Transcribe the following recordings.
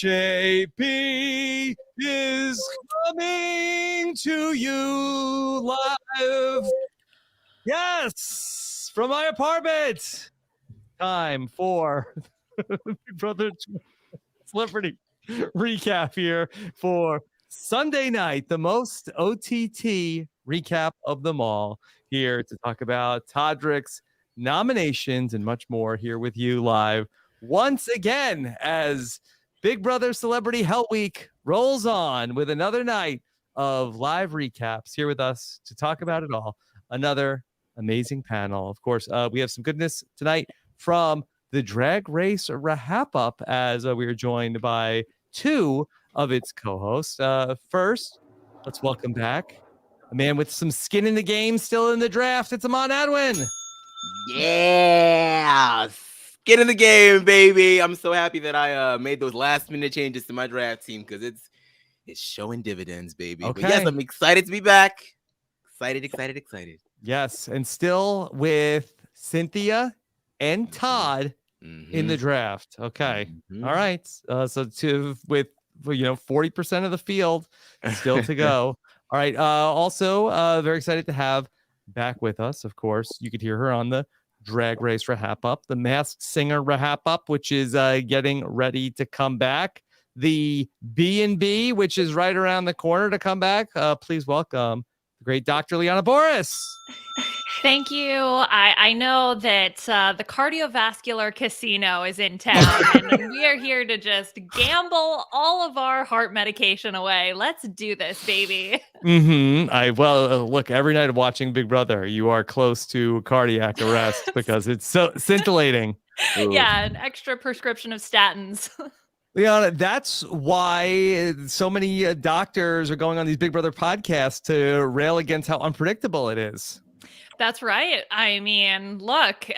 RHAP is coming to you live. Yes, from my apartment. Time for Brother Celebrity recap here for Sunday night, the most OTT recap of them all, here to talk about Todrick's nominations and much more, here with you live once again as Big Brother Celebrity Hell Week rolls on with another night of live recaps. Here with us to talk about it all, another amazing panel. Of course, we have some goodness tonight from the Drag Race RHAP Up, as we are joined by two of its co-hosts. First, let's welcome back a man with some skin in the game, still in the draft. It's Aman Adwin. Yeah, skin in the game, baby. I'm so happy that I made those last minute changes to my draft team because it's showing dividends, baby. Okay. But yes, I'm excited to be back. Excited. Yes, and still with Cynthia and Todd in the draft. Okay. All right. So with 40% of the field still to go. All right. Also, very excited to have back with us. Of course, you could hear her on the Drag Race RHAP Up, the Masked Singer RHAP Up, which is getting ready to come back. The B&B, which is right around the corner to come back. Please welcome the great Dr. Liana Boraas. Thank you. I know that the cardiovascular casino is in town, and we are here to just gamble all of our heart medication away. Let's do this, baby. Look, every night of watching Big Brother, you are close to cardiac arrest because it's so scintillating. Yeah, an extra prescription of statins. Liana, that's why so many doctors are going on these Big Brother podcasts to rail against how unpredictable it is. That's right. I mean, look,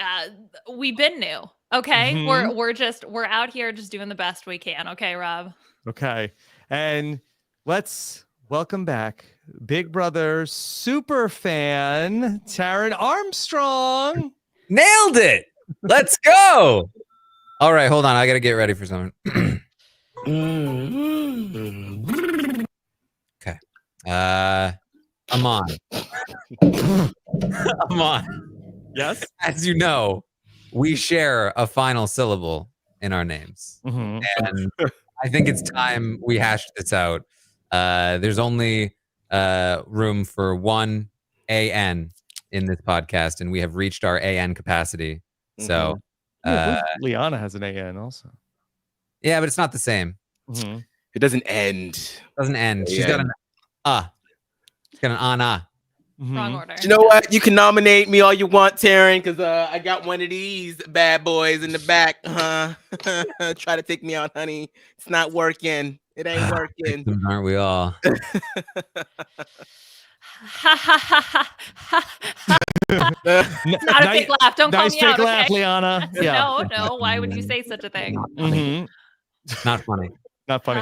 we've been new. Okay, we're out here just doing the best we can. Okay, Rob. Okay, and let's welcome back Big Brother super fan Taran Armstrong. Nailed it. Let's go. All right, hold on. I got to get ready for something. Okay. Aman. Yes. As you know, we share a final syllable in our names. And I think it's time we hash this out. There's only room for one AN in this podcast, and we have reached our AN capacity. So Liana has an AN also. Yeah, but it's not the same. It doesn't end. She's got an She's got an ana. Wrong order. You know what? You can nominate me all you want, Taran, because I got one of these bad boys in the back. Try to take me out, honey. It's not working. It ain't working. Aren't we all? Not a fake laugh. Don't call me fake out. laugh, Okay? Liana. Yeah. No. Why would you say such a thing? Not funny. Not funny.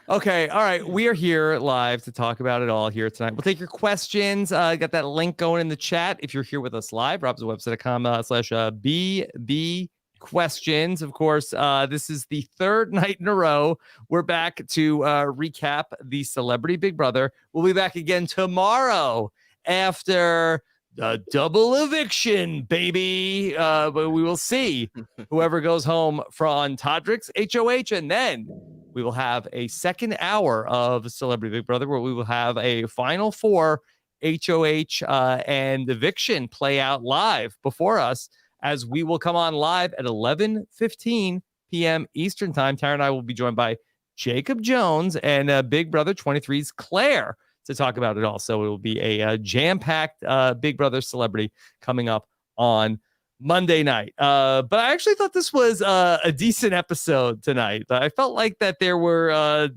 Okay. All right. We are here live to talk about it all here tonight. We'll take your questions. Got that link going in the chat. If you're here with us live, robswebsite.com/BB questions. Of course, this is the third night in a row. We're back to recap the Celebrity Big Brother. We'll be back again tomorrow after the double eviction, baby. But we will see whoever goes home from Todrick's HOH, and then we will have a second hour of Celebrity Big Brother where we will have a final four HOH and eviction play out live before us, as we will come on live at 11:15 p.m. Eastern time. Tara and I will be joined by Jacob Jones and Big Brother 23's Claire to talk about it all. So it will be a jam-packed Big Brother Celebrity coming up on Monday night. But I actually thought this was a decent episode tonight. I felt like that there were,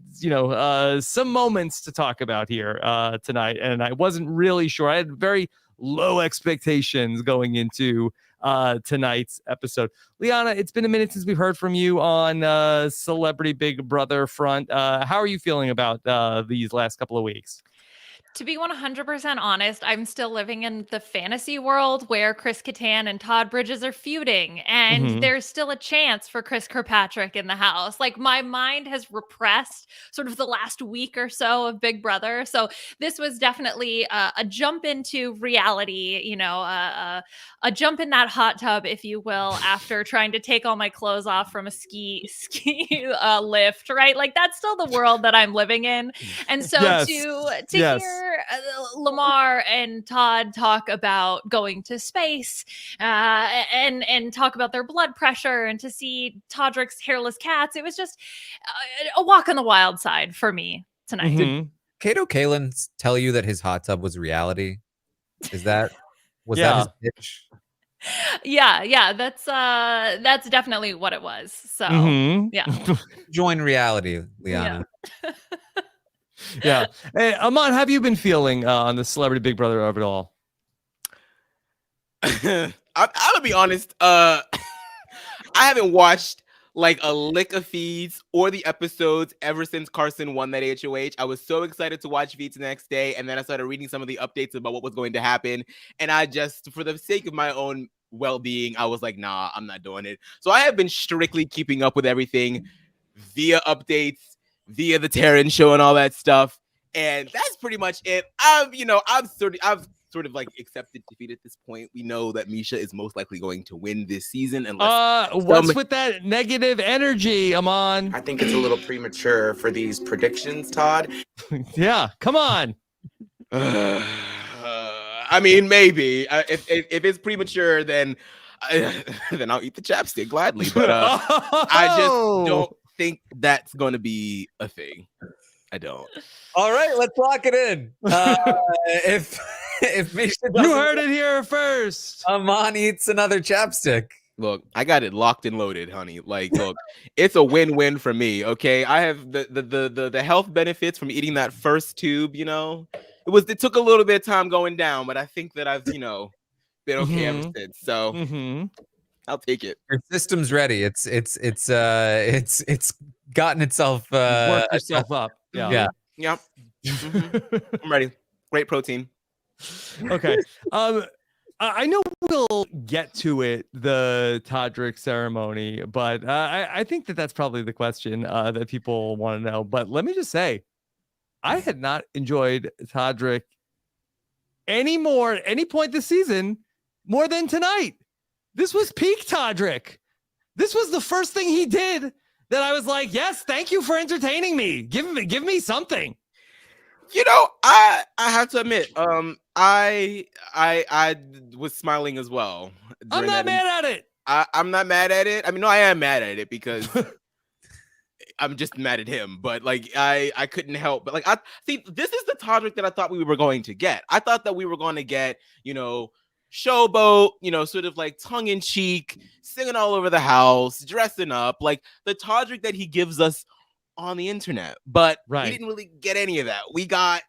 some moments to talk about here tonight, and I wasn't really sure. I had very low expectations going into tonight's episode. Liana, it's been a minute since we've heard from you on Celebrity Big Brother front. How are you feeling about these last couple of weeks? To be 100% honest, I'm still living in the fantasy world where Chris Kattan and Todd Bridges are feuding, and there's still a chance for Chris Kirkpatrick in the house. Like, my mind has repressed sort of the last week or so of Big Brother. So this was definitely a jump into reality, a jump in that hot tub, if you will, after trying to take all my clothes off from a ski lift, right? Like, that's still the world that I'm living in. And so to hear Lamar and Todd talk about going to space and talk about their blood pressure, and to see Todrick's hairless cats, it was just a walk on the wild side for me tonight. Did Kato Kalin tell you that his hot tub was reality? Was that his pitch? Yeah, that's definitely what it was. So yeah. Join reality, Liana. Yeah. Hey, Aman, have you been feeling on the Celebrity Big Brother of it all? I'm gonna be honest. I haven't watched like a lick of feeds or the episodes ever since Carson won that HOH. I was so excited to watch feeds the next day, and then I started reading some of the updates about what was going to happen, and I just, for the sake of my own well-being, I was like, nah, I'm not doing it. So I have been strictly keeping up with everything via updates, via the Taran show and all that stuff, and that's pretty much it. I've sort of like accepted defeat at this point. We know that Misha is most likely going to win this season. Unless what's with that negative energy, Aman? I think it's a little premature for these predictions, Todd. Yeah, come on. I mean, maybe if it's premature, then I'll eat the chapstick gladly. But I just don't think that's going to be a thing. I don't. All right, let's lock it in. If Misha you heard it here first, Aman eats another chapstick. Look, I got it locked and loaded, honey. Like, look, it's a win-win for me. Okay, I have the health benefits from eating that first tube. You know, it took a little bit of time going down, but I think that I've been okay ever since. So I'll take it. Your system's ready. It's gotten itself worked yourself up. Yeah. Yep. I'm ready. Great protein. Okay. I know we'll get to it, the Todrick ceremony, but I think that's probably the question that people want to know. But let me just say, I had not enjoyed Todrick any point this season more than tonight. This was peak Todrick. This was the first thing he did that I was like, yes, thank you for entertaining me. Give me something. I have to admit, I was smiling as well. I'm not mad at it. I'm not mad at it. I mean, no, I am mad at it because I'm just mad at him. But like, I couldn't help. But like, I see, this is the Todrick that I thought we were going to get. I thought that we were going to get, showboat, sort of like tongue in cheek, singing all over the house, dressing up, like the Todrick that he gives us on the internet. But we didn't really get any of that. We got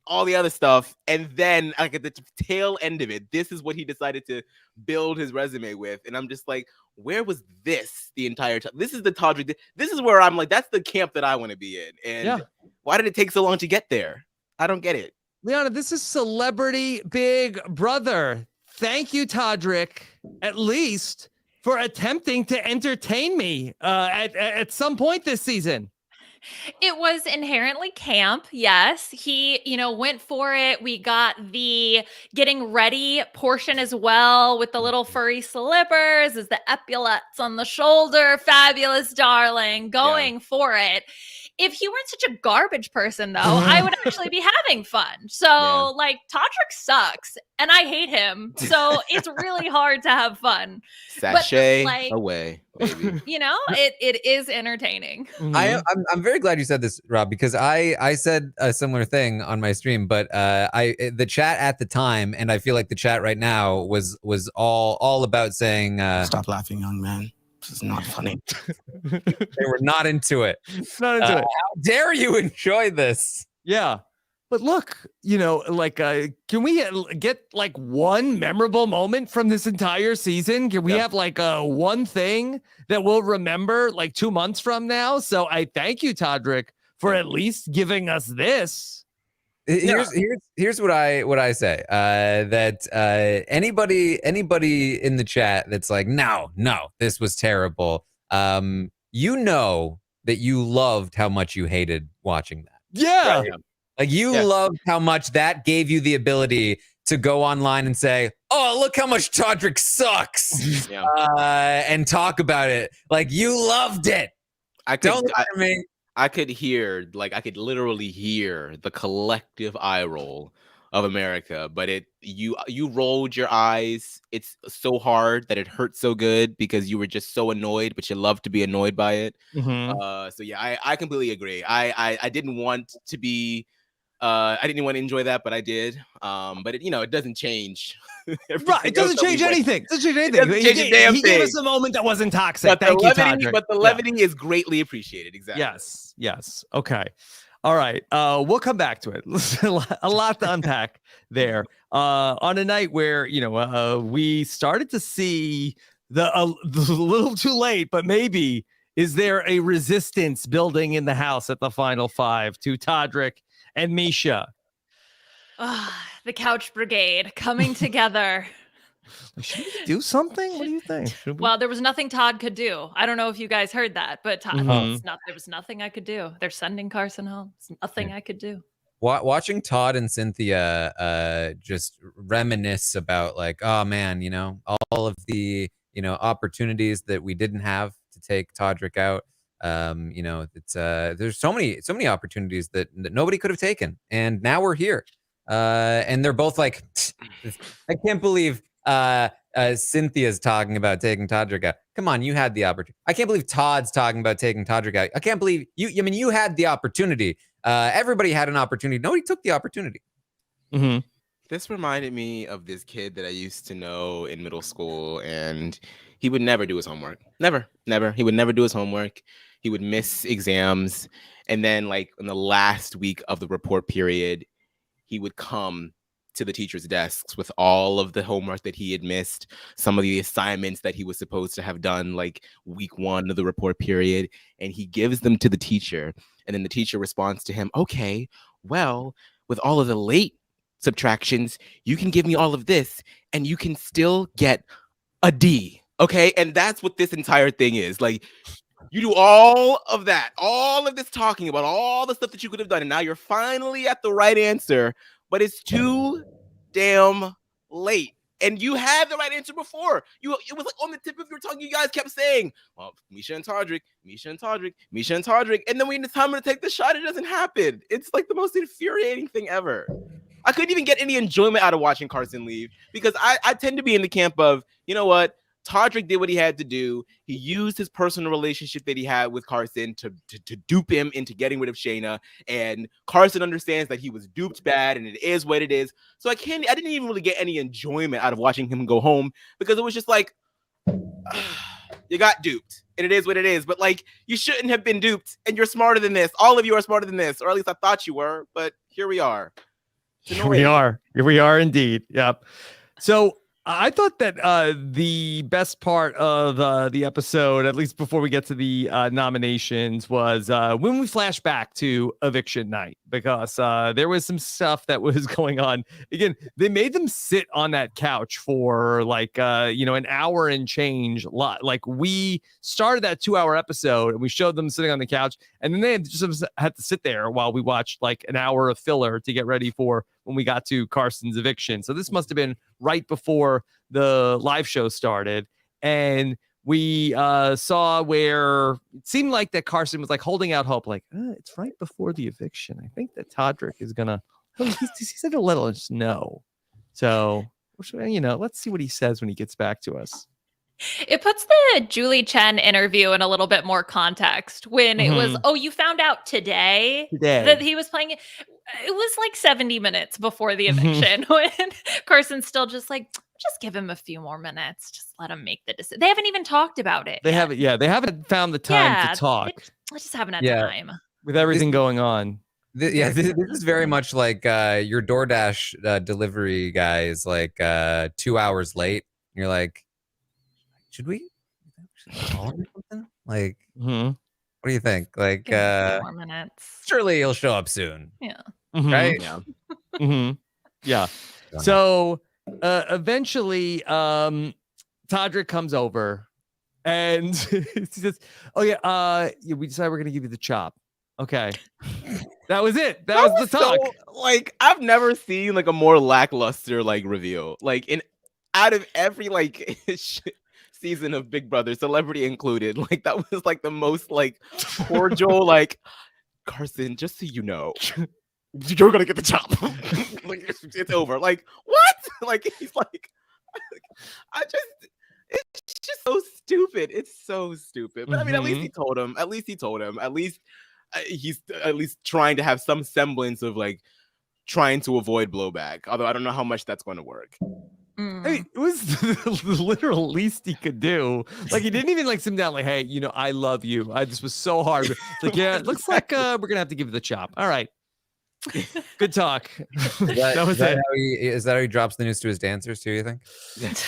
all the other stuff, and then like at the tail end of it, this is what he decided to build his resume with. And I'm just like, where was this the entire time? This is the Todrick. This is where I'm like, that's the camp that I want to be in. And why did it take so long to get there? I don't get it. Liana, this is Celebrity Big Brother. Thank you, Todrick, at least for attempting to entertain me at some point this season. It was inherently camp. Yes. He, went for it. We got the getting ready portion as well with the little furry slippers, as the epaulets on the shoulder. Fabulous, darling. Going for it. If he weren't such a garbage person, though, I would actually be having fun. So, like, Todrick sucks, and I hate him. So it's really hard to have fun. Sashay away, baby. It is entertaining. I'm very glad you said this, Rob, because I said a similar thing on my stream, but the chat at the time, and I feel like the chat right now was all about saying, "Stop laughing, young man. This is not funny." They were not into it. Not into it. How dare you enjoy this? Yeah. But look, can we get like one memorable moment from this entire season? Can we have like one thing that we'll remember like 2 months from now? So I thank you, Todrick, for at least giving us this. Here's what I say. That anybody in the chat that's like, no, this was terrible. You know that you loved how much you hated watching that. Yeah. Right. Like you loved how much that gave you the ability to go online and say, "Oh, look how much Todrick sucks," and talk about it. Like you loved it. Don't lie to me. I could literally hear the collective eye roll of America, but you rolled your eyes. It's so hard that it hurts so good because you were just so annoyed, but you love to be annoyed by it. So yeah, I completely agree. I didn't want to be I didn't want to enjoy that, but I did. But it doesn't change. Right, it doesn't change anything. It doesn't change anything. Doesn't change a damn he thing. gave us a moment that wasn't toxic. But Thank you, Todrick. But the levity is greatly appreciated. Exactly. Yes. Okay. All right. We'll come back to it. A lot to unpack there. On a night where we started to see the little too late, but maybe is there a resistance building in the house at the final five to Todrick and Misha? The couch brigade coming together. Should we do something? What do you think? Well, there was nothing Todd could do. I don't know if you guys heard that, but Todd, there was nothing I could do. They're sending Carson home. There's nothing I could do. Watching Todd and Cynthia just reminisce about like, oh man, all of the opportunities that we didn't have to take Todrick out. It's there's so many opportunities that nobody could have taken, and now we're here. And they're both like, I can't believe Cynthia's talking about taking Todrick out. Come on, you had the opportunity. I can't believe Todd's talking about taking Todrick out. I can't believe you. I mean, you had the opportunity. Everybody had an opportunity. Nobody took the opportunity. This reminded me of this kid that I used to know in middle school, and he would never do his homework. Never. He would never do his homework. He would miss exams. And then, like, in the last week of the report period, he would come to the teacher's desks with all of the homework that he had missed, some of the assignments that he was supposed to have done, like week 1 of the report period, and he gives them to the teacher. And then the teacher responds to him, okay, well, with all of the late subtractions, you can give me all of this and you can still get a D. Okay. And that's what this entire thing is. Like, you do all of that, all of this talking about all the stuff that you could have done, and now you're finally at the right answer, but it's too damn late. And you had the right answer before. It was like on the tip of your tongue. You guys kept saying, well, Misha and Todrick. And then when it's time to take the shot, it doesn't happen. It's like the most infuriating thing ever. I couldn't even get any enjoyment out of watching Carson leave because I tend to be in the camp of, you know what? Todrick did what he had to do. He used his personal relationship that he had with Carson to dupe him into getting rid of Shayna. And Carson understands that he was duped bad and it is what it is. So I didn't even really get any enjoyment out of watching him go home because it was just like, you got duped and it is what it is. But like, you shouldn't have been duped and you're smarter than this. All of you are smarter than this, or at least I thought you were, but here we are. Here we are indeed. Yep. So I thought that the best part of the episode, at least before we get to the nominations, was when we flash back to eviction night, because there was some stuff that was going on. Again, they made them sit on that couch for like an hour and change. Like, we started that 2-hour episode and we showed them sitting on the couch, and then they just had to sit there while we watched like an hour of filler to get ready for when we got to Carson's eviction. So this must have been right before the live show started. And we saw where it seemed like that Carson was like holding out hope, like, it's right before the eviction. I think that Todrick is going to, he said to let us know. So, let's see what he says when he gets back to us. It puts the Julie Chen interview in a little bit more context when it was, you found out today that he was playing it. It was like 70 minutes before the eviction when Carson's still just like, just give him a few more minutes. Just let him make the decision. They haven't even talked about it. They haven't found the time to talk. I just haven't had time. With everything going on. This is very much like your DoorDash delivery guy is like 2 hours late. And you're like, should we call him or something? Like, what do you think? Like, 4 minutes. Surely he'll show up soon. Yeah. right? Yeah. Yeah. So eventually, Todrick comes over and he says, "Oh yeah, we decided we're gonna give you the chop." Okay, that was it. That was the talk. So, like, I've never seen like a more lackluster like reveal. Like, out of every like season of Big Brother, celebrity included, like that was like the most like cordial. Like, Carson, just so you know, you're gonna get the chop. Like, it's over. Like, what? Like, he's like, it's just so stupid. It's so stupid. But I mean, at least he told him. At least he told him. At least he's at least trying to have some semblance of like trying to avoid blowback. Although I don't know how much that's going to work. I mean, it was the literal least he could do. Like, he didn't even like sit down like, "Hey, I love you. This was so hard." It's like, yeah, it looks like we're gonna have to give you the chop. All right. Good talk. That was it. Is that how he drops the news to his dancers too, you think?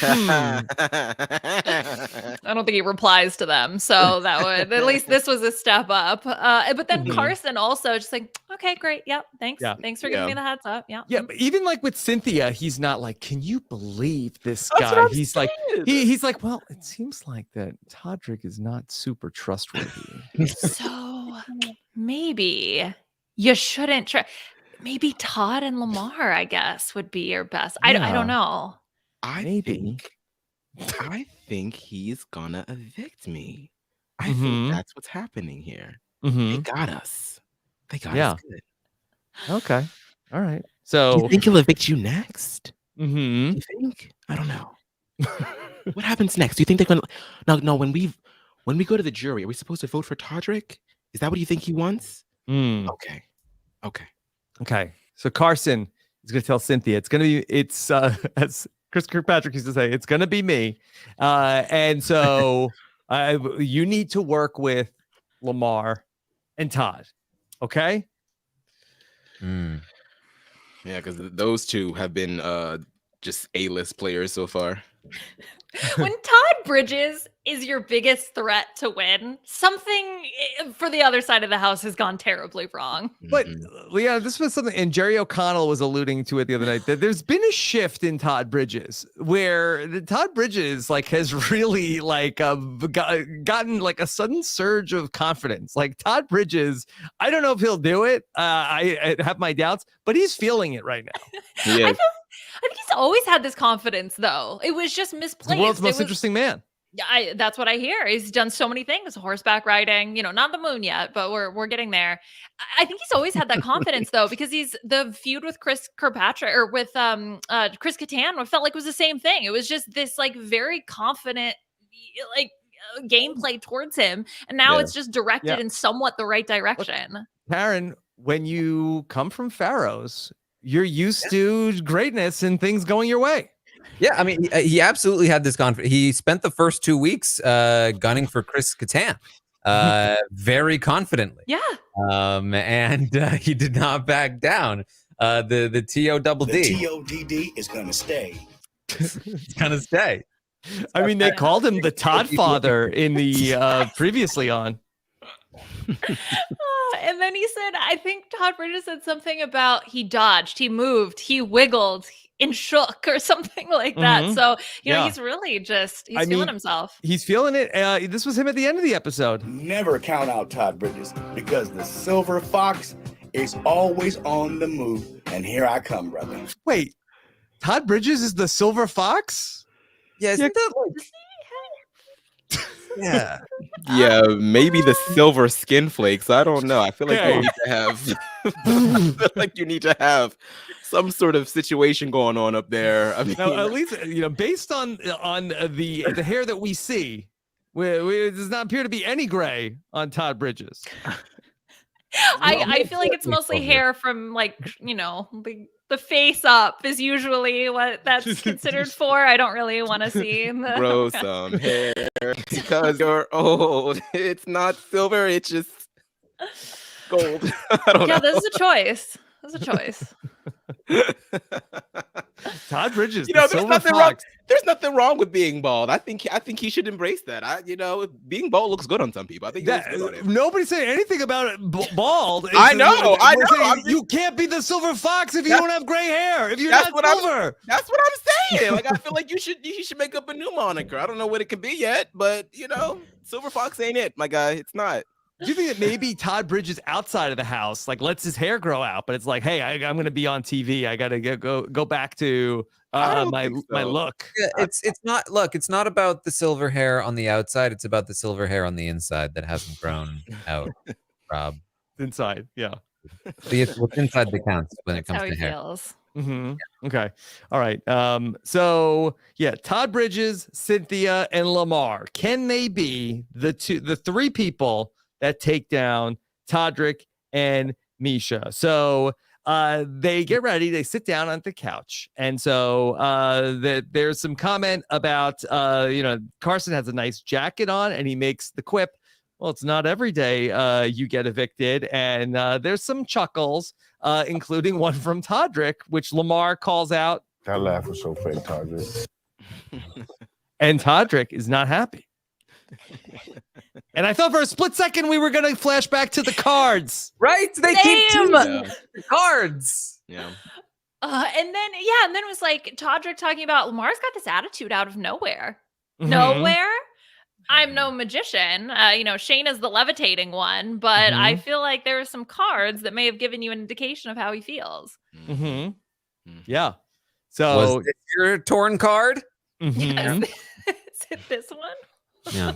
I don't think he replies to them, so that would at least this was a step up. But then Carson also just like, okay, great, yep, thanks, thanks for giving me the heads up. Yeah, but even like with Cynthia, he's not like, "Can you believe this guy?" He's like, he's like, "Well, it seems like that Todrick is not super trustworthy." So maybe you shouldn't try. Maybe Todd and Lamar, I guess, would be your best. I don't know. I think he's gonna evict me. I think that's what's happening here. They got us. They got us good. Okay. All right. So Do you think he'll evict you next? Mm-hmm. You think? I don't know. What happens next? Do you think they're gonna? No. When we go to the jury, are we supposed to vote for Todrick? Is that what you think he wants? Okay. So Carson is going to tell Cynthia it's as Chris Kirkpatrick used to say, it's going to be me. And so you need to work with Lamar and Todd. Okay. Yeah, because those two have been just A-list players so far. When Todd Bridges is your biggest threat to win, something for the other side of the house has gone terribly wrong. But Liana, this was something, and Jerry O'Connell was alluding to it the other night, that there's been a shift in Todd Bridges where Todd Bridges like has really like gotten like a sudden surge of confidence. Like Todd Bridges, I don't know if he'll do it. I have my doubts, but he's feeling it right now. Yeah. I think he's always had this confidence, though. It was just misplaced. The world's most interesting man. Yeah, that's what I hear. He's done so many things, horseback riding, not the moon yet, but we're getting there. I think he's always had that confidence though, because he's the feud with Chris Kirkpatrick or with Chris Kattan felt like it was the same thing. It was just this like very confident like gameplay towards him, and now it's just directed in somewhat the right direction. Look, Taran, when you come from Pharaohs, you're used to greatness and things going your way. Yeah, I mean, he absolutely had this confidence. He spent the first 2 weeks gunning for Chris Kattan very confidently. Yeah. And he did not back down. The TODD. The TODD is going to stay. It's going to stay. I mean, they called him the Todd Father in the previously on. And then he said, I think Todd Bridges said something about he dodged, he moved, he wiggled and shook or something like that. So, he's really he's feeling himself. He's feeling it. This was him at the end of the episode. Never count out Todd Bridges because the silver fox is always on the move. And here I come, brother. Wait, Todd Bridges is the silver fox? Yeah, isn't that like... Yeah. Yeah, maybe the silver skin flakes. I don't know. I feel like you need to have I feel like you need to have some sort of situation going on up there. I mean, now, at least based on the hair that we see, it does not appear to be any gray on Todd Bridges. I feel like it's mostly hair from the face up is usually what that's considered for. I don't really want to see grow some hair because you're old. It's not silver, it's just gold. I don't know. This is a choice. That's a choice. Todd Bridges, You know, the Silver Fox. There's nothing wrong with being bald. I think he should embrace that. Being bald looks good on some people. I think it looks good on him. Nobody's saying anything about it bald. I know. You can't be the Silver Fox if you don't have gray hair. If you're not silver. That's what I'm saying. Like, I feel like he should make up a new moniker. I don't know what it could be yet, but Silver Fox ain't it, my guy. It's not. Do you think that maybe Todd Bridges outside of the house lets his hair grow out, but it's like, hey, I'm going to be on TV. I got to go back to my look. Yeah, it's not about the silver hair on the outside. It's about the silver hair on the inside that hasn't grown out. Rob, inside, yeah. What's inside that counts when it comes how to he hair. feels. Mm-hmm. Okay. All right. So yeah, Todd Bridges, Cynthia, and Lamar. Can they be the three people that take down Todrick and Misha? So they get ready, they sit down on the couch, and so there's some comment about Carson has a nice jacket on, and he makes the quip, well, it's not every day you get evicted, and there's some chuckles, including one from Todrick, which Lamar calls out. That laugh was so fake, Todrick. And Todrick is not happy. And I thought for a split second we were going to flash back to the cards. Right? They keep choosing the cards. Yeah. And then it was like Todrick talking about Lamar's got this attitude out of nowhere. Nowhere. I'm no magician. Shane is the levitating one, but I feel like there are some cards that may have given you an indication of how he feels. Yeah. So was it your torn card? Yes. Is it this one? Yeah.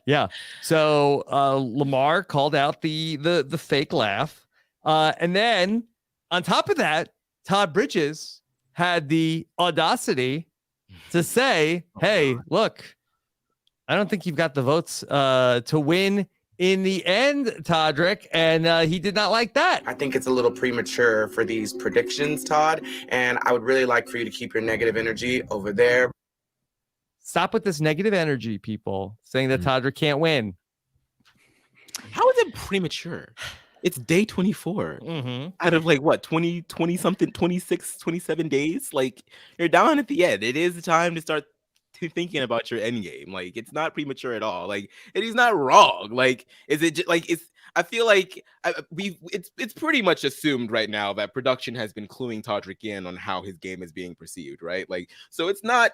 Yeah. So Lamar called out the fake laugh. And then on top of that, Todd Bridges had the audacity to say, hey, look, I don't think you've got the votes to win in the end, Todrick. And he did not like that. I think it's a little premature for these predictions, Todd. And I would really like for you to keep your negative energy over there. Stop with this negative energy, people, saying that Todrick can't win. How is it premature? It's day 24 out of 20 something, 26, 27 days. Like, you're down at the end. It is the time to start thinking about your end game. Like, it's not premature at all. Like, and he's not wrong. Like, is it just like I feel like it's pretty much assumed right now that production has been cluing Todrick in on how his game is being perceived, right? Like, so it's not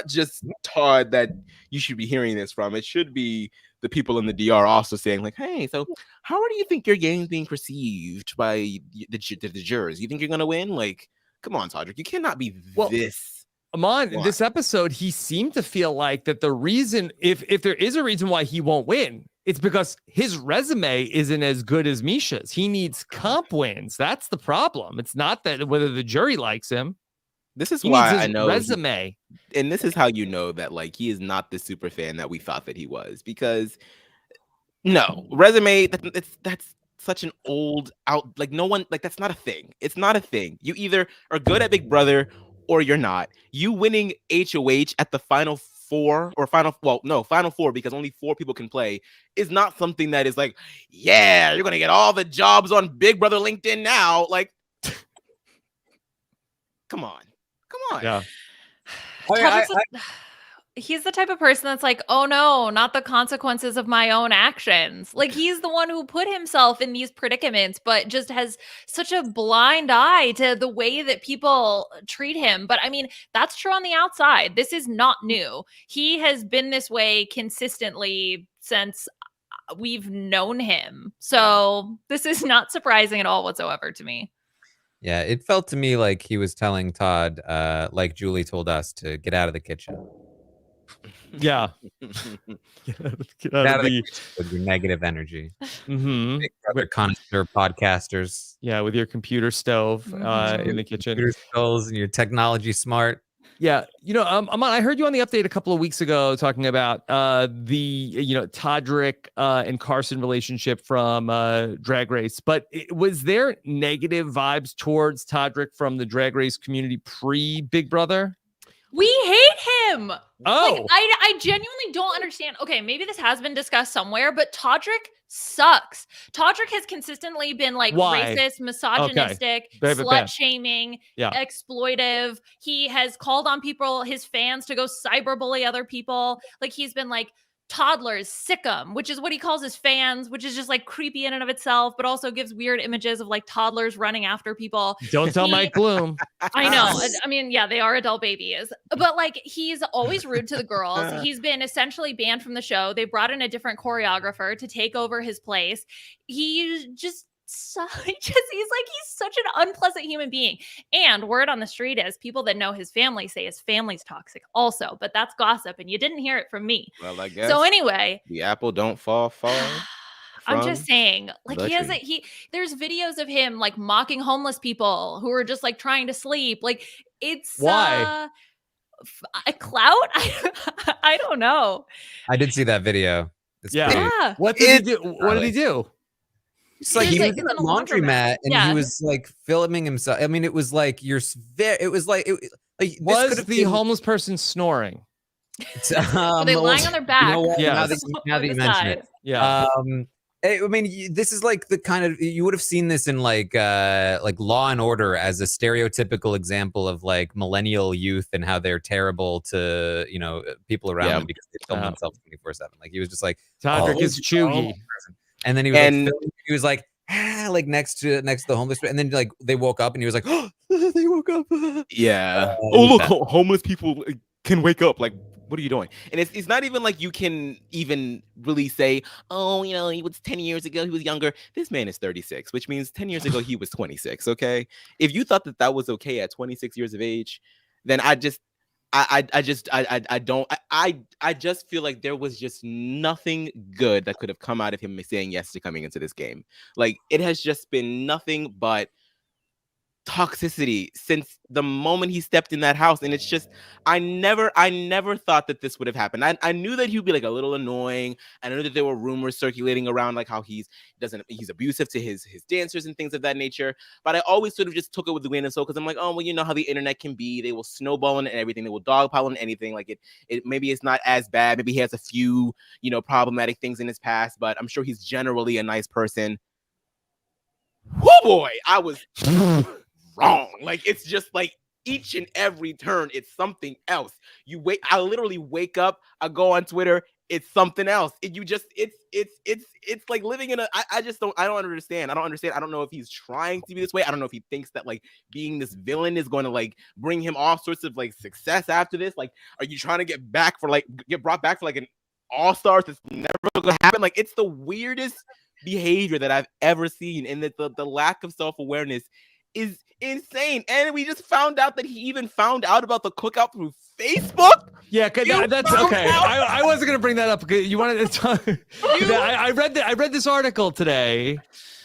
just Todd that you should be hearing this from. It should be the people in the DR also saying, like, hey, so how do you think your game is being perceived by the jurors? You think you're gonna win? Like, come on, Todrick, you cannot be this. Aman, in this episode, he seemed to feel like that the reason, if there is a reason why he won't win, it's because his resume isn't as good as Misha's. He needs comp wins. That's the problem. It's not that whether the jury likes him. This is why I know resume. And this is how you know that, like, he is not the super fan that we thought that he was, because resume, that's such an old out, like, no one, like, that's not a thing. It's not a thing. You either are good at Big Brother or you're not. You winning HOH at the final four because only 4 people can play is not something that is like, yeah, you're gonna get all the jobs on Big Brother LinkedIn now. Like, come on. Yeah. He's the type of person that's like, oh no, not the consequences of my own actions. Like, he's the one who put himself in these predicaments, but just has such a blind eye to the way that people treat him. But I mean, that's true on the outside. This is not new. He has been this way consistently since we've known him. So this is not surprising at all whatsoever to me. Yeah, it felt to me like he was telling Todd, like Julie told us, to get out of the kitchen. Yeah. Get out of the kitchen with your negative energy. Big Brother connoisseur podcasters. Yeah, with your computer stove in the kitchen. Computer skills and your technology smart. Yeah, Aman, I heard you on the update a couple of weeks ago talking about the Todrick and Carson relationship from Drag Race, but was there negative vibes towards Todrick from the Drag Race community pre Big Brother? We hate him. Oh, Like, I genuinely don't understand. Okay, maybe this has been discussed somewhere, but Todrick sucks. Todrick has consistently been like Why? racist, misogynistic, Bad. slut shaming, Yeah. exploitive. He has called on people, his fans, to go cyberbully other people. Like, he's been like, toddlers, sick 'em, which is what he calls his fans, which is just like creepy in and of itself, but also gives weird images of like toddlers running after people. Don't tell He- Mike Bloom. I know. I mean, yeah, they are adult babies, but like he's always rude to the girls. He's been essentially banned from the show. They brought in a different choreographer to take over his place. He's just he's such an unpleasant human being. And word on the street is people that know his family say his family's toxic also, but that's gossip and you didn't hear it from me. Well, I guess. So anyway, the apple don't fall far. I'm just saying, like the there's videos of him like mocking homeless people who are just like trying to sleep. Like it's Why? A clout. I don't know. I did see that video. It's Yeah. pretty- Yeah. What did he do? What did he do? It's like He he was, was like, in a in a laundromat. laundromat and Yeah. he was like filming himself. I mean, it was like it was like this Was could've the been- homeless person snoring? Are they lying on their back? You know what? Yeah. Now that you mention it, Yeah. I mean, this is like the kind of you would have seen this in like Law and Order as a stereotypical example of like millennial youth and how they're terrible to people around them because they film themselves 24/7. Like he was just like Todrick is chuggy. and then he was like like next to the homeless, and then like they woke up and he was like, oh, they woke up. Yeah. Oh look, homeless people can wake up. Like, what are you doing? And it's not even like you can even really say, oh, he was 10 years ago, he was younger. This man is 36, which means 10 years ago he was 26. Okay, if you thought that was okay at 26 years of age, then I just feel like there was just nothing good that could have come out of him saying yes to coming into this game. Like, it has just been nothing but toxicity since the moment he stepped in that house. And it's just, I never thought that this would have happened. I knew that he'd be like a little annoying. I knew that there were rumors circulating around like how he's abusive to his dancers and things of that nature, but I always sort of just took it with the grain of salt because I'm like, oh well, you know how the internet can be. They will snowball on everything, they will dogpile on anything. Like it maybe it's not as bad, maybe he has a few problematic things in his past, but I'm sure he's generally a nice person. Oh boy, I was wrong. Like, it's just like each and every turn it's something else. I literally wake up, I go on Twitter, it's something else. It's like living in I don't understand. I don't know if he's trying to be this way. I don't know if he thinks that like being this villain is going to like bring him all sorts of like success after this. Like, are you trying to get brought back for like an all-star that's never gonna happen? Like, it's the weirdest behavior that I've ever seen, and that the lack of self-awareness is insane. And we just found out that he even found out about the cookout through Facebook. Yeah, that's okay. I wasn't gonna bring that up because you wanted to talk. I read this article today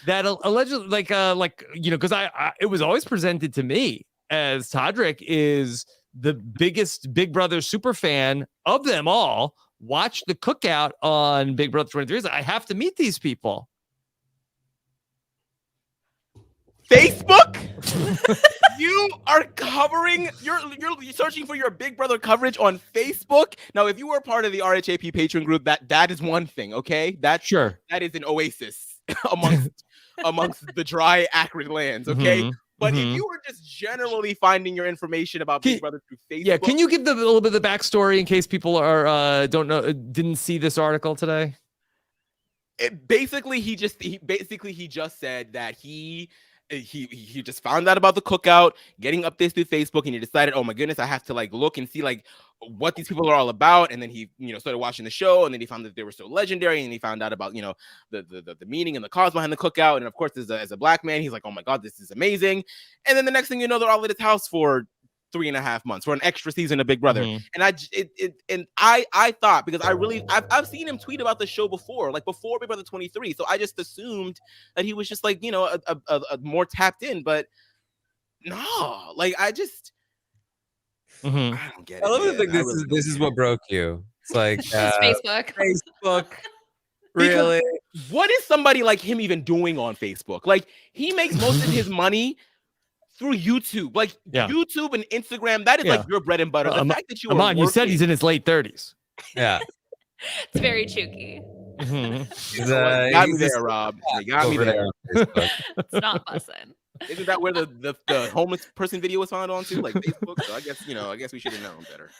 that allegedly, because it was always presented to me as Todrick is the biggest Big Brother super fan of them all. Watch the cookout on Big Brother 23. I have to meet these people. Facebook? You are covering, you're searching for your Big Brother coverage on Facebook. Now, if you were part of the RHAP patron group, that is one thing, okay? That is an oasis amongst the dry, acrid lands, okay? Mm-hmm. But if you were just generally finding your information about Big Brother through Facebook, yeah, can you give a little bit of the backstory in case people are didn't see this article today? He just said that he just found out about the cookout, getting updates through Facebook, and he decided, oh my goodness, I have to like look and see like what these people are all about. And then he started watching the show, and then he found that they were so legendary, and he found out about the meaning and the cause behind the cookout. And of course, as a black man, he's like, oh my god, this is amazing. And then the next thing you know, they're all at his house for 3.5 months for an extra season of Big Brother. And I thought, because I've seen him tweet about the show before, like before Big Brother 23. So I just assumed that he was just like, a more tapped in, but no, like I just I don't get it. I love to think this is what broke you. It's like Facebook. Really? What is somebody like him even doing on Facebook? Like, he makes most of his money through YouTube. Like Yeah. YouTube and Instagram, that is Yeah. like your bread and butter. The fact that you are Aman, you said working- he's in his late 30s. Yeah. It's very chooky. Mhm. You know what? You got me he's there, Rob. You got me over there. on Facebook. It's not bussin'. Isn't that where the homeless person video was found on too? Like Facebook? So I guess we should have known better.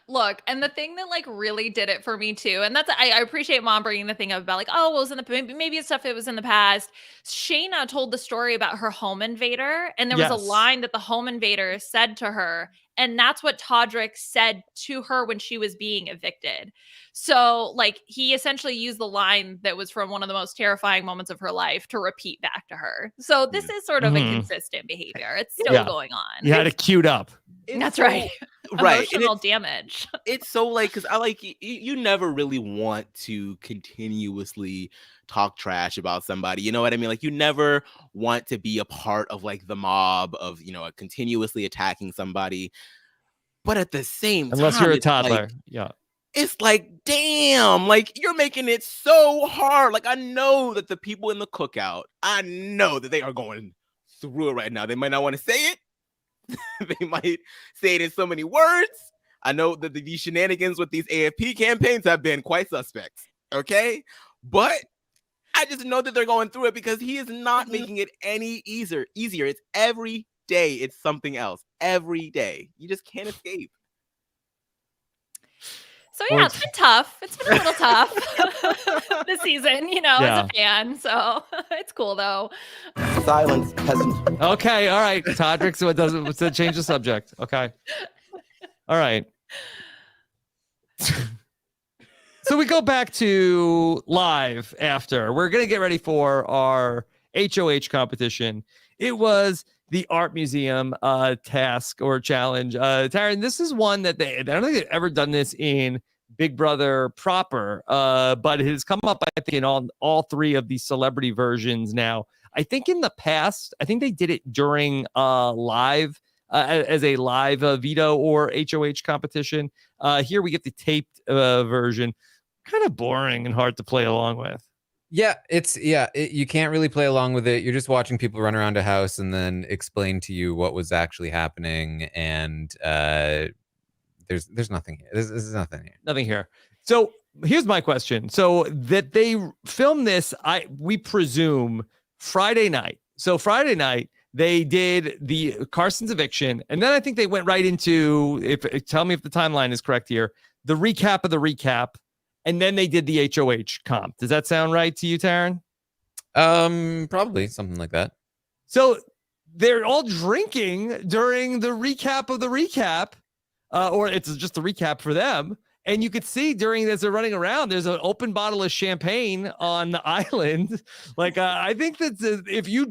Look, and the thing that like really did it for me too, and that's I appreciate Mom bringing the thing up about like, oh, well, it was in the maybe it's stuff that was in the past. Shayna told the story about her home invader, and there was a Yes. line that the home invader said to her, and that's what Todrick said to her when she was being evicted. So, like, he essentially used the line that was from one of the most terrifying moments of her life to repeat back to her. So this is sort of a Mhm. consistent behavior. It's still Yeah. going on. You had it queued up. It's That's so- right. Right. And Emotional damage. it's so like because I like you never really want to continuously talk trash about somebody. You know what I mean? Like you never want to be a part of like the mob of continuously attacking somebody. But at the same time, Unless you're a it's like- toddler. Yeah. it's like, damn, like you're making it so hard. Like I know that the people in the cookout, I know that they are going through it right now. They might not want to say it. They might say it in so many words. I know that these shenanigans with these AFP campaigns have been quite suspect. Okay. But I just know that they're going through it because he is not making it any easier. It's every day. It's something else. Every day. You just can't escape. So yeah, it's been tough. It's been a little tough this season, as a fan. So it's cool though. Silence, peasant. Okay. All right. Todrick, so it doesn't change the subject. Okay. All right. So we go back to live after. We're going to get ready for our HOH competition. It was the art museum task or challenge. Taran, this is one that I don't think they've ever done this in Big Brother proper, but it has come up, I think, in all three of the celebrity versions now. I think in the past, I think they did it during live as a live veto or HOH competition. Here we get the taped version. Kind of boring and hard to play along with. Yeah, you can't really play along with it. You're just watching people run around a house and then explain to you what was actually happening, and there's nothing here. There's nothing here. Nothing here. So here's my question. So that they filmed this, we presume Friday night. So Friday night they did the Carson's eviction, and then I think they went right into tell me if the timeline is correct here. The recap of the recap. And then they did the HOH comp. Does that sound right to you, Taran? Probably something like that. So they're all drinking during the recap of the recap, or it's just a recap for them. And you could see as they're running around, there's an open bottle of champagne on the island. Like I think that if you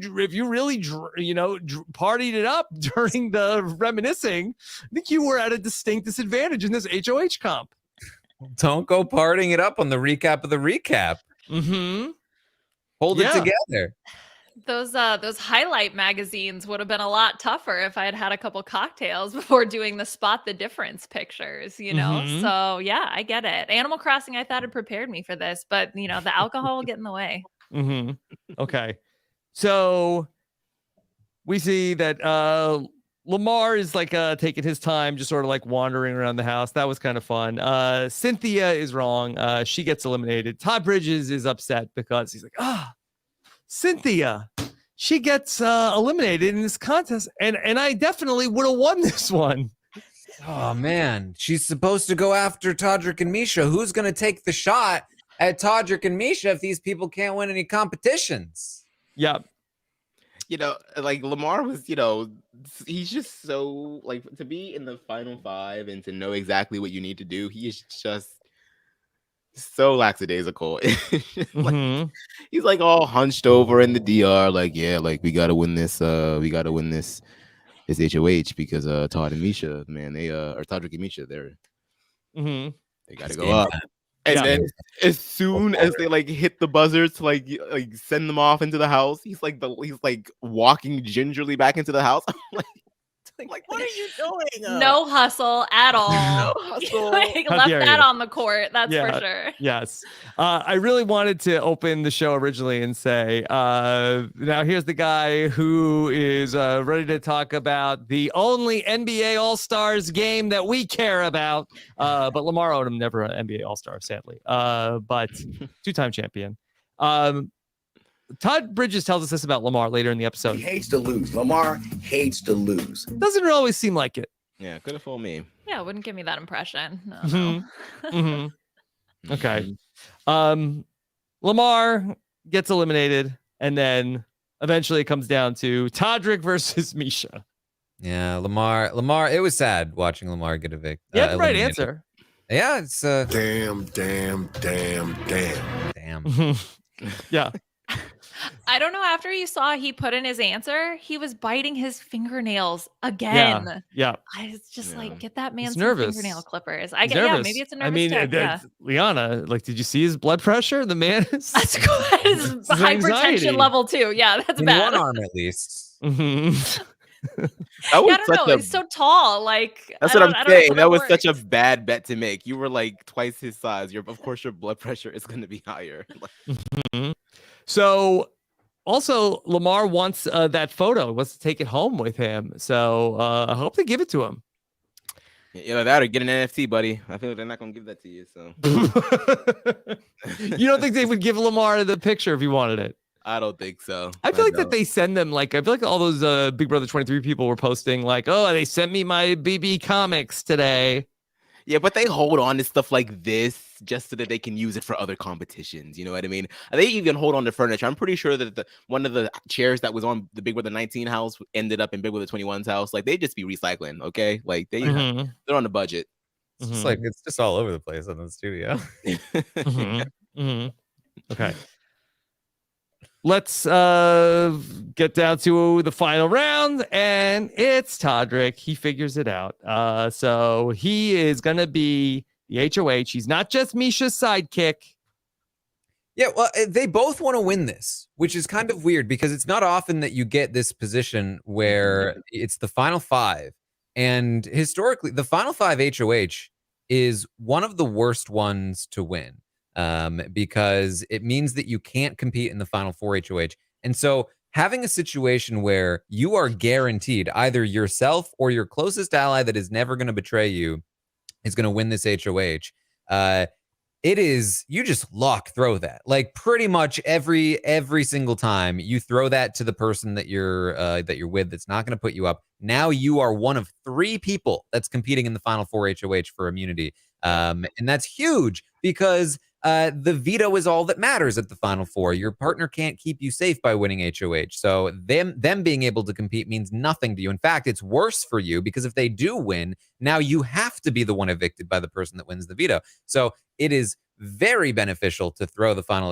really partied it up during the reminiscing, I think you were at a distinct disadvantage in this HOH comp. Don't go partying it up on the recap of the recap. Mm-hmm. Hold it together. Those highlight magazines would have been a lot tougher if I had had a couple cocktails before doing the spot the difference pictures, Mhm. So yeah, I get it. Animal Crossing, I thought had prepared me for this, but the alcohol will get in the way. Mm-hmm. Okay. So we see that Lamar is like taking his time, just sort of like wandering around the house. That was kind of fun. Cynthia is wrong. She gets eliminated. Todd Bridges is upset because he's like, Cynthia, she gets eliminated in this contest, and I definitely would have won this one. Oh man, she's supposed to go after Todrick and Misha. Who's gonna take the shot at Todrick and Misha if these people can't win any competitions? Yeah. Like Lamar was, he's just so like to be in the final five and to know exactly what you need to do. He is just so lackadaisical. Mm-hmm. He's like all hunched over in the DR, like, yeah, like we gotta win this. We gotta win this HOH because Todd and Misha, man, they or Todrick and Misha, they gotta go up. And then as soon as they like hit the buzzer to like send them off into the house, he's like walking gingerly back into the house. I'm like, Like, what are you doing? No hustle at all. No hustle. Like, How left dare that you. on the court. That's for sure. Yes. I really wanted to open the show originally and say, now here's the guy who is ready to talk about the only NBA All-Stars game that we care about. But Lamar Odom, never an NBA All-Star, sadly. But two-time champion. Todd Bridges tells us this about Lamar later in the episode. He hates to lose. Lamar hates to lose. Doesn't always seem like it. Yeah, could have fooled me. Yeah, it wouldn't give me that impression. No. Mm-hmm. Okay. Lamar gets eliminated, and then eventually it comes down to Todrick versus Misha. Yeah, Lamar. It was sad watching Lamar get evicted. You had the right answer. Yeah, it's Damn. Yeah. I don't know. After you saw he put in his answer, he was biting his fingernails again. Yeah. It's just Yeah. like, get that man He's some nervous. fingernail clippers. He's Yeah, nervous. maybe it's a nervous tick, yeah. Liana, like, did you see his blood pressure? The man is. That's good. His It's anxiety. hypertension level too. Yeah, that's in bad. one arm at least. Mhm. That Yeah, was I don't know. such a, He's so tall. Like, that's I what don't- I I'm don't know saying. how That was such a works. bad bet to make. You were like twice his size. Of course, your blood pressure is going to be higher. Mhm. So, also, Lamar wants that photo. He wants to take it home with him. So, I hope they give it to him. Yeah, that or get an NFT, buddy. I feel like they're not going to give that to you. So You don't think they would give Lamar the picture if he wanted it? I don't think so. I feel like don't. that they send them, like, I feel like all those Big Brother 23 people were posting, like, oh, they sent me my BB comics today. Yeah, but they hold on to stuff like this just so that they can use it for other competitions. You know what I mean? They even hold on to furniture. I'm pretty sure that one of the chairs that was on the Big Brother 19 house ended up in Big Brother 21's house. Like, they just be recycling, okay? Like, they're on the budget. It's just like it's just all over the place in the studio. Okay. Let's get down to the final round, and it's Todrick. He figures it out. So he is going to be the HOH. He's not just Misha's sidekick. Yeah, well, they both want to win this, which is kind of weird because it's not often that you get this position where it's the final five. And historically, the final five HOH is one of the worst ones to win. Because it means that you can't compete in the final four HOH. And so having a situation where you are guaranteed either yourself or your closest ally that is never going to betray you is going to win this HOH. It is, you just throw that. Like pretty much every single time you throw that to the person that you're with that's not going to put you up. Now you are one of three people that's competing in the final four HOH for immunity. And that's huge because the veto is all that matters at the final four. Your partner can't keep you safe by winning HOH. So them being able to compete means nothing to you. In fact, it's worse for you because if they do win, now you have to be the one evicted by the person that wins the veto. So it is very beneficial to throw the final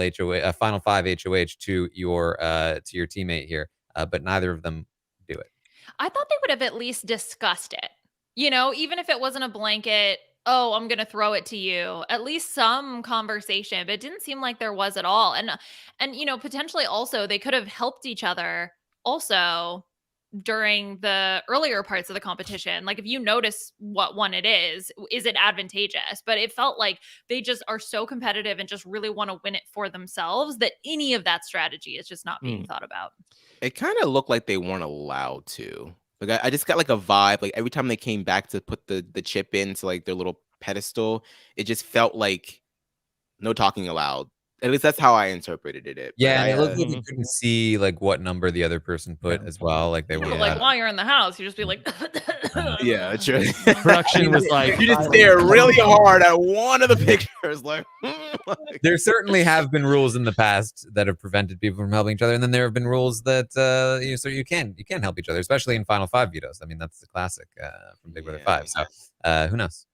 final five HOH to your teammate here. But neither of them do it. I thought they would have at least discussed it. You know, even if it wasn't a blanket, oh, I'm going to throw it to you. At least some conversation, but it didn't seem like there was at all. And you know, potentially also they could have helped each other also during the earlier parts of the competition. Like if you notice what one it is it advantageous? But it felt like they just are so competitive and just really want to win it for themselves that any of that strategy is just not being thought about. It kind of looked like they weren't allowed to. Like I just got like a vibe. Like every time they came back to put the chip into like their little pedestal, it just felt like no talking allowed. At least that's how I interpreted it. Yeah, and it looked like you couldn't see like what number the other person put as well. Like they were like while you're in the house, you just be like, yeah, true. Production was like, you just stare really hard at one of the pictures. Like, there certainly have been rules in the past that have prevented people from helping each other, and then there have been rules that so you can help each other, especially in Final Five vetoes. I mean, that's the classic from Big Brother 5. So who knows?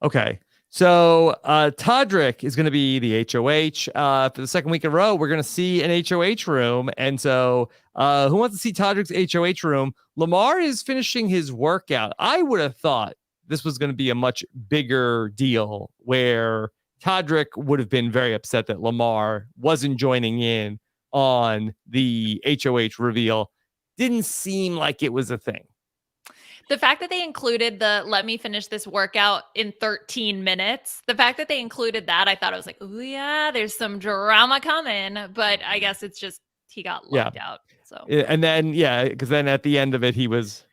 Okay. So Todrick is going to be the HOH for the second week in a row. We're going to see an HOH room. And so who wants to see Todrick's HOH room? Lamar is finishing his workout. I would have thought this was going to be a much bigger deal where Todrick would have been very upset that Lamar wasn't joining in on the HOH reveal. Didn't seem like it was a thing. The fact that they included the "let me finish this workout in 13 minutes," the fact that they included that, I thought I was like, "Oh yeah, there's some drama coming." But I guess it's just he got locked out. So And then because then at the end of it, he was.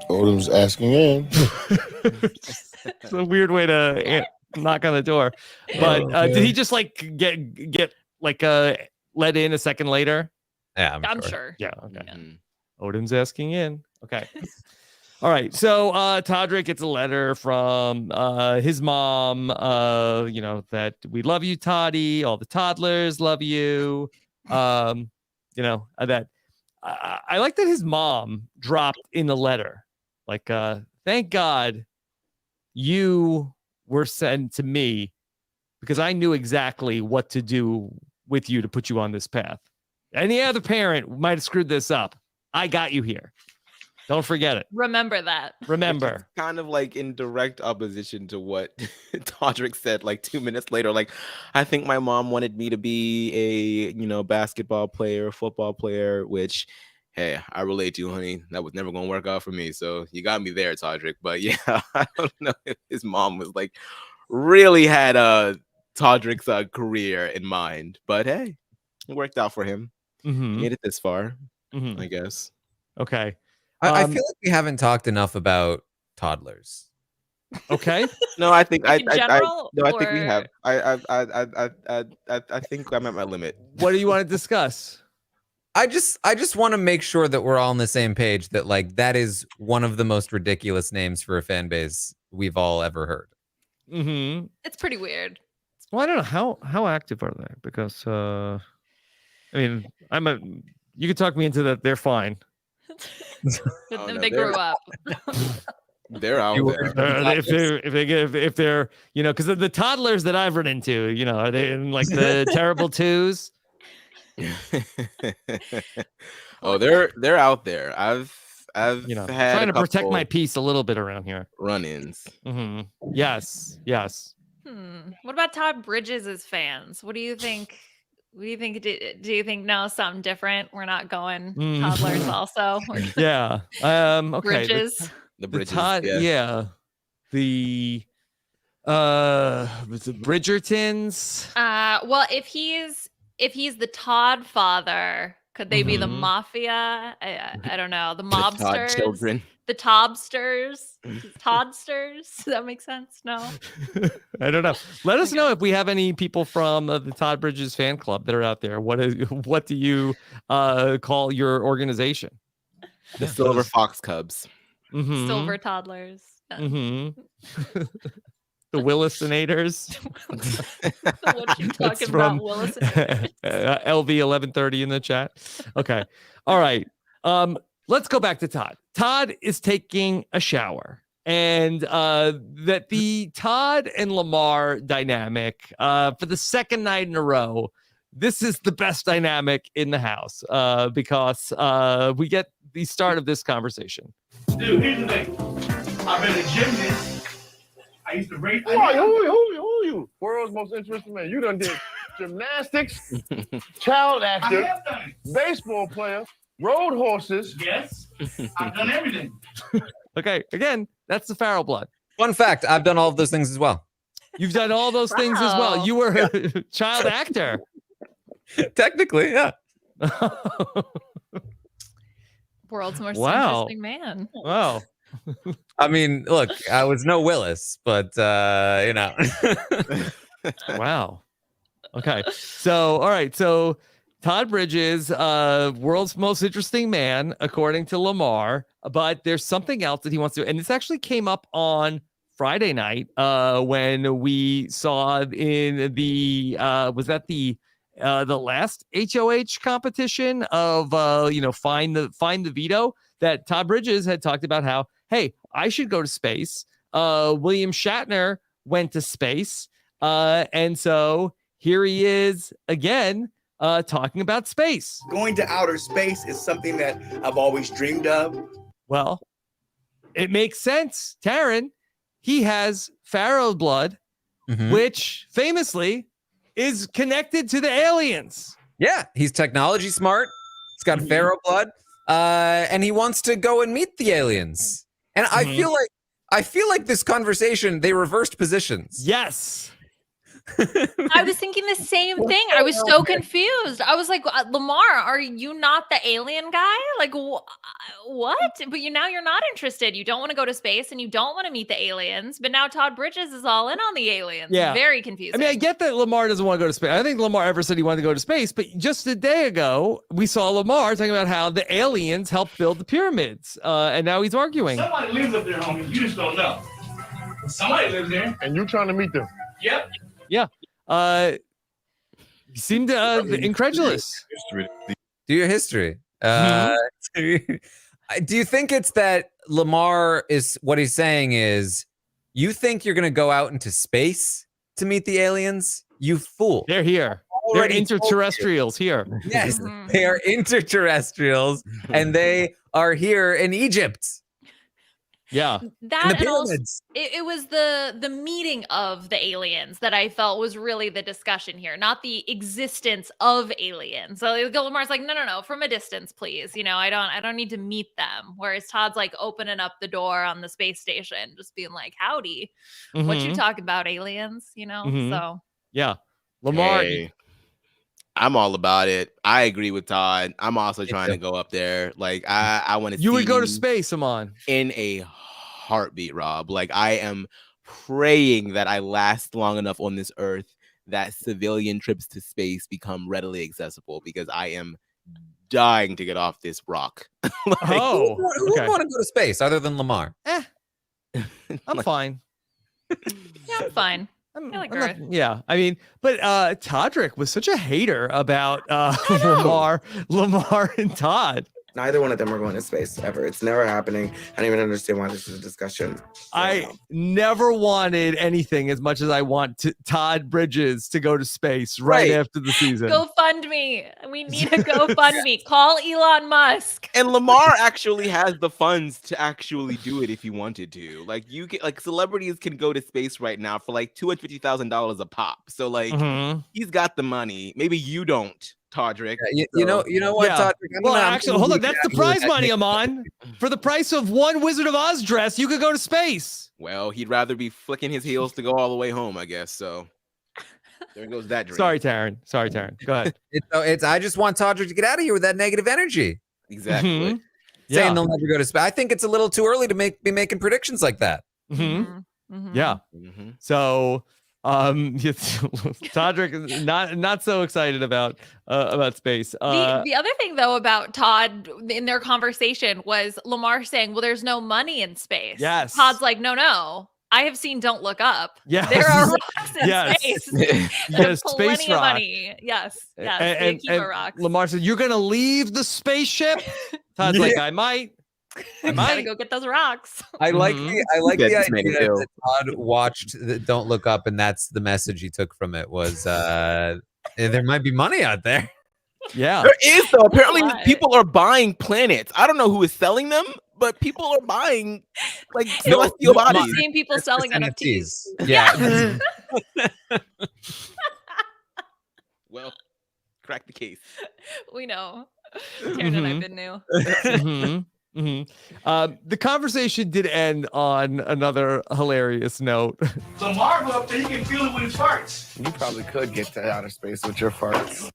Odom's asking in. It's a weird way to knock on the door, but did he just like get like let in a second later? Yeah, I'm sure. Yeah. Okay. Yeah. Odin's asking in. Okay. All right. So Todrick gets a letter from his mom, that we love you, Toddy. All the toddlers love you. That I like that his mom dropped in the letter. Like, thank God you were sent to me because I knew exactly what to do with you to put you on this path. Any other parent might have screwed this up. I got you here. Don't forget it. Remember that. Remember. Kind of like in direct opposition to what Todrick said like 2 minutes later. Like, I think my mom wanted me to be a, basketball player, football player, which, hey, I relate to you, honey. That was never going to work out for me. So you got me there, Todrick. But yeah, I don't know if his mom was like really had Todrick's career in mind. But hey, it worked out for him. Mm-hmm. Made it this far, Mm-hmm. I guess. Okay. I feel like we haven't talked enough about toddlers. Okay. No, I think In general, I think we or- have. I think I'm at my limit. What do you want to discuss? I just want to make sure that we're all on the same page that like that is one of the most ridiculous names for a fan base we've all ever heard. Mm-hmm. It's pretty weird. Well, I don't know how active are they because you could talk me into that. They're fine. Oh, no, They grew up. They're out there. If they're because the toddlers that I've run into, are they in like the terrible twos? Oh, they're out there. I've had trying to protect my peace a little bit around here. Run-ins. Mm-hmm. Yes. What about Todd Bridges' fans? What do you think? What do you think? Do you think no, something different? We're not going toddlers also. Yeah. Okay. Bridges. The Bridges. Todd. Yeah. The was it Bridgertons? Well, if he's the Todd father, could they be the mafia? I don't know. The mobsters. The Todd children. The Tobsters. Toddsters. Does that make sense? No. I don't know. Let us know if we have any people from the Todd Bridges fan club that are out there. What do you call your organization? The Silver Fox Cubs. Mm-hmm. Silver toddlers. Mm-hmm. The Willisonators. What you talking about, Willisonators? LV 1130 in the chat. Okay. All right. Let's go back to Todd. Todd is taking a shower, and that the Todd and Lamar dynamic for the second night in a row. This is the best dynamic in the house because we get the start of this conversation. Dude, here's the thing. I've been a gymnast. I used to race. Who you? World's most interesting man. You done did gymnastics, child actor, baseball player, road horses. Yes, I've done everything. Okay, again, that's the Farrell blood. Fun fact, I've done all of those things as well. You've done all those things as well. Wow. You were a child actor. Technically, yeah. World's most Wow. interesting man. Wow. I mean, look, I was no Willis, but Wow. Okay. So, all right. So, Todd Bridges, world's most interesting man, according to Lamar. But there's something else that he wants to do. And this actually came up on Friday night when we saw in the, was that the last HOH competition of, find the veto, that Todd Bridges had talked about how, hey, I should go to space. William Shatner went to space. And so here he is again, talking about space. Going to outer space is something that I've always dreamed of. Well, it makes sense. Taran, he has Pharaoh blood, which famously is connected to the aliens. Yeah, he's technology smart. He's got Pharaoh blood. and he wants to go and meet the aliens. And I feel like this conversation, they reversed positions. Yes. I was thinking the same thing. I was so confused. I was like, Lamar, are you not the alien guy? Like, what? But now you're not interested. You don't want to go to space and you don't want to meet the aliens. But now Todd Bridges is all in on the aliens. Yeah. Very confusing. I mean, I get that Lamar doesn't want to go to space. I think Lamar ever said he wanted to go to space, but just a day ago, we saw Lamar talking about how the aliens helped build the pyramids. And now he's arguing. Somebody lives up there, homie. You just don't know. Somebody lives there. And you trying to meet them. Yep. Yeah. You seemed incredulous. Do your history. Do you think it's that Lamar is what he's saying is you think you're going to go out into space to meet the aliens? You fool. They're here. They're interterrestrials here. Yes, they are interterrestrials and they are here in Egypt. Yeah. That and also, it was the meeting of the aliens that I felt was really the discussion here, not the existence of aliens. So Lamar's like, no, from a distance, please. I don't need to meet them. Whereas Todd's like opening up the door on the space station, just being like, howdy, what you talk about, aliens? So yeah, Lamar. Hey, I'm all about it. I agree with Todd. I'm also trying to go up there. Like I want to. You would go to space, Aman, in a heartbeat, Rob. Like I am praying that I last long enough on this earth that civilian trips to space become readily accessible because I am dying to get off this rock. Who would want to go to space other than Lamar? I'm fine. Yeah, I'm fine. I like Earth. Yeah, I mean, but Todrick was such a hater about Lamar and Todd. Neither one of them are going to space ever. It's never happening. I don't even understand why this is a discussion. I never wanted anything as much as I want Todd Bridges to go to space right after the season. GoFundMe. We need a GoFundMe. Call Elon Musk. And Lamar actually has the funds to actually do it if he wanted to. Like celebrities can go to space right now for like $250,000 a pop. So like he's got the money. Maybe you don't. Todrick. You know what, yeah. Todrick? Well, actually, hold on. That's the prize money, Aman. For the price of one Wizard of Oz dress, you could go to space. Well, he'd rather be flicking his heels to go all the way home, I guess. So there goes that dream. Sorry, Taran. Go ahead. I just want Todrick to get out of here with that negative energy. Exactly. Saying they'll never go to space. I think it's a little too early to be making predictions like that. Yeah. So Todrick is not so excited about space. The other thing though about Todd in their conversation was Lamar saying, well, there's no money in space. Yes. Todd's like, no, I have seen Don't Look Up. Yes. There are rocks in space. Yes, plenty space of rock. money. Yes. And rocks. Lamar said, you're gonna leave the spaceship? Todd's like, I might. Gotta go get those rocks. I like the idea that Todd watched Don't Look Up, and that's the message he took from it was there might be money out there. Yeah, there is though. Apparently, people are buying planets. I don't know who is selling them, but people are buying like celestial bodies. The same people selling NFTs. Yeah. Well, crack the case. We know. Taran and I've been new. The conversation did end on another hilarious note. Lamar go up there, he can feel it with his farts. You probably could get to outer space with your farts.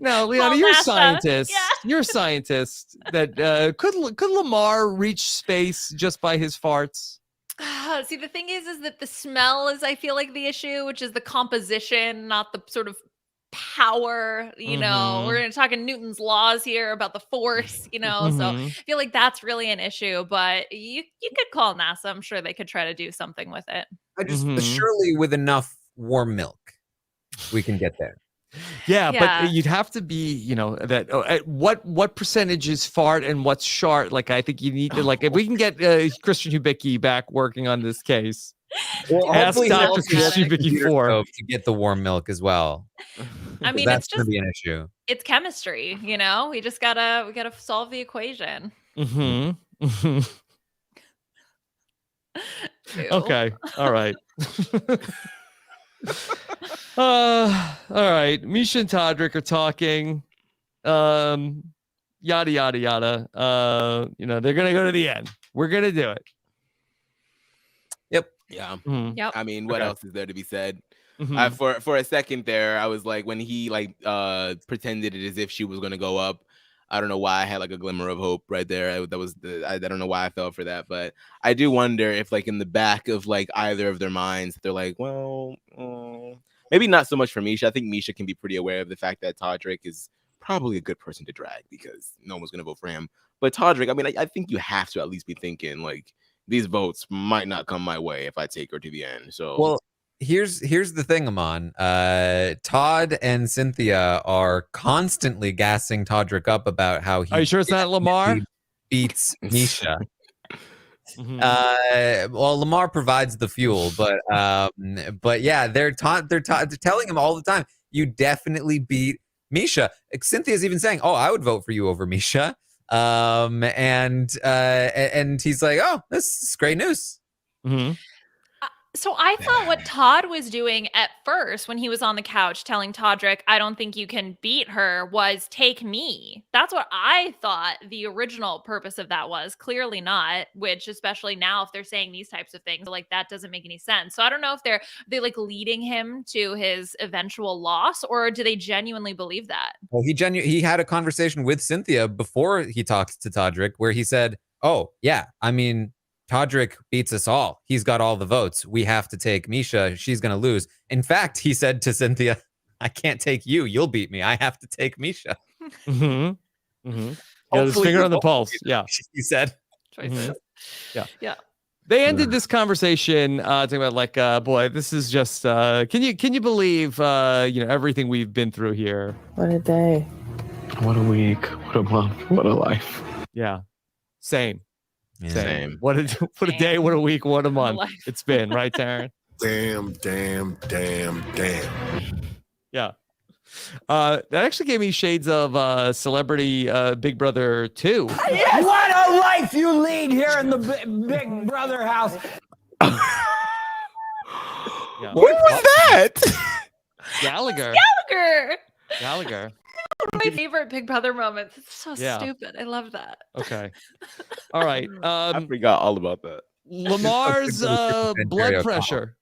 No, Liana, you're a scientist. Yeah. You're a scientist. That could Lamar reach space just by his farts? See, the thing is that the smell is, I feel like, the issue, which is the composition, not the sort of power. We're talking Newton's laws here about the force. So I feel like that's really an issue. But you could call NASA. I'm sure they could try to do something with it. Surely with enough warm milk, we can get there. Yeah, but you'd have to be, that what percentage is fart and what's shart. Like, I think you need to, like, if we can get Christian Hubicki back working on this case. Well, ask Dr. Christian Hubicki to get the warm milk as well. I mean, that's going to be an issue. It's chemistry, we just gotta solve the equation. Okay, all right. All right. Misha and Todrick are talking. yada yada yada. They're gonna go to the end. We're gonna do it. Yep. Yeah. Yep. I mean, what Okay. else is there to be said? Mhm. For a second there, I was like, when he pretended it as if she was gonna go up. I don't know why I had like a glimmer of hope right there. I don't know why I fell for that, but I do wonder if like in the back of like either of their minds, they're like, well, maybe not so much for Misha. I think Misha can be pretty aware of the fact that Todrick is probably a good person to drag because no one's gonna vote for him. But Todrick, I mean, I think you have to at least be thinking like these votes might not come my way if I take her to the end. So Well, here's the thing, Aman. Todd and Cynthia are constantly gassing Todrick up about how he Are you sure it's not Lamar? beats Misha. Mhm. Well, Lamar provides the fuel, but yeah, they're telling him all the time, you definitely beat Misha. Cynthia's even saying, "Oh, I would vote for you over Misha." And he's like, "Oh, this is great news." Mhm. So I thought what Todd was doing at first when he was on the couch telling Todrick, I don't think you can beat her, was take me. That's what I thought the original purpose of that was. Clearly not, which especially now if they're saying these types of things, like that doesn't make any sense. So I don't know if they like leading him to his eventual loss, or do they genuinely believe that? Well, he had a conversation with Cynthia before he talked to Todrick where he said, "Oh, yeah, I mean, Todrick beats us all. He's got all the votes. We have to take Misha. She's going to lose." In fact, he said to Cynthia, "I can't take you. You'll beat me. I have to take Misha." Mhm. Mhm. Yeah, his Hopefully finger you on the won't pulse. beat Yeah. He said. Choices. Yeah. Yeah. They ended this conversation talking about like, boy, this is just. Can you believe everything we've been through here? What a day. What a week. What a month. What a life. Yeah. Same. Yeah. Same. What a day, what a week, what a month life. it's been, right, Taran? Damn. Yeah. That actually gave me shades of Celebrity Big Brother 2. Yes. What a life you lead here in the Big Brother house. Yeah. What was that? Gallagher. One of my favorite Big Brother moments. It's so Yeah. stupid. I love that. Okay. All right. I forgot all about that. Lamar's blood Ontario pressure.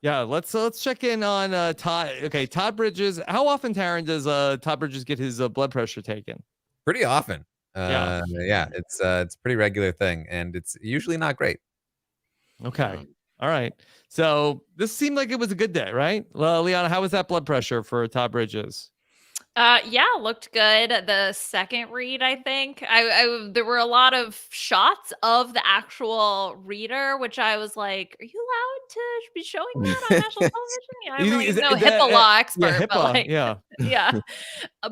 Yeah, let's check in on Todd. Okay, Todd Bridges. How often, Taran, does Todd Bridges get his blood pressure taken? Pretty often. Yeah. Yeah, it's a pretty regular thing, and it's usually not great. Okay. All right. So this seemed like it was a good day, right? Well, Liana, how was that blood pressure for Todd Bridges? Yeah, looked good. The second read, I think, I there were a lot of shots of the actual reader, which I was like, "Are you allowed to be showing that on national television?" Yeah, I'm really no HIPAA law expert, Yeah, but HIPAA. like, Yeah. yeah,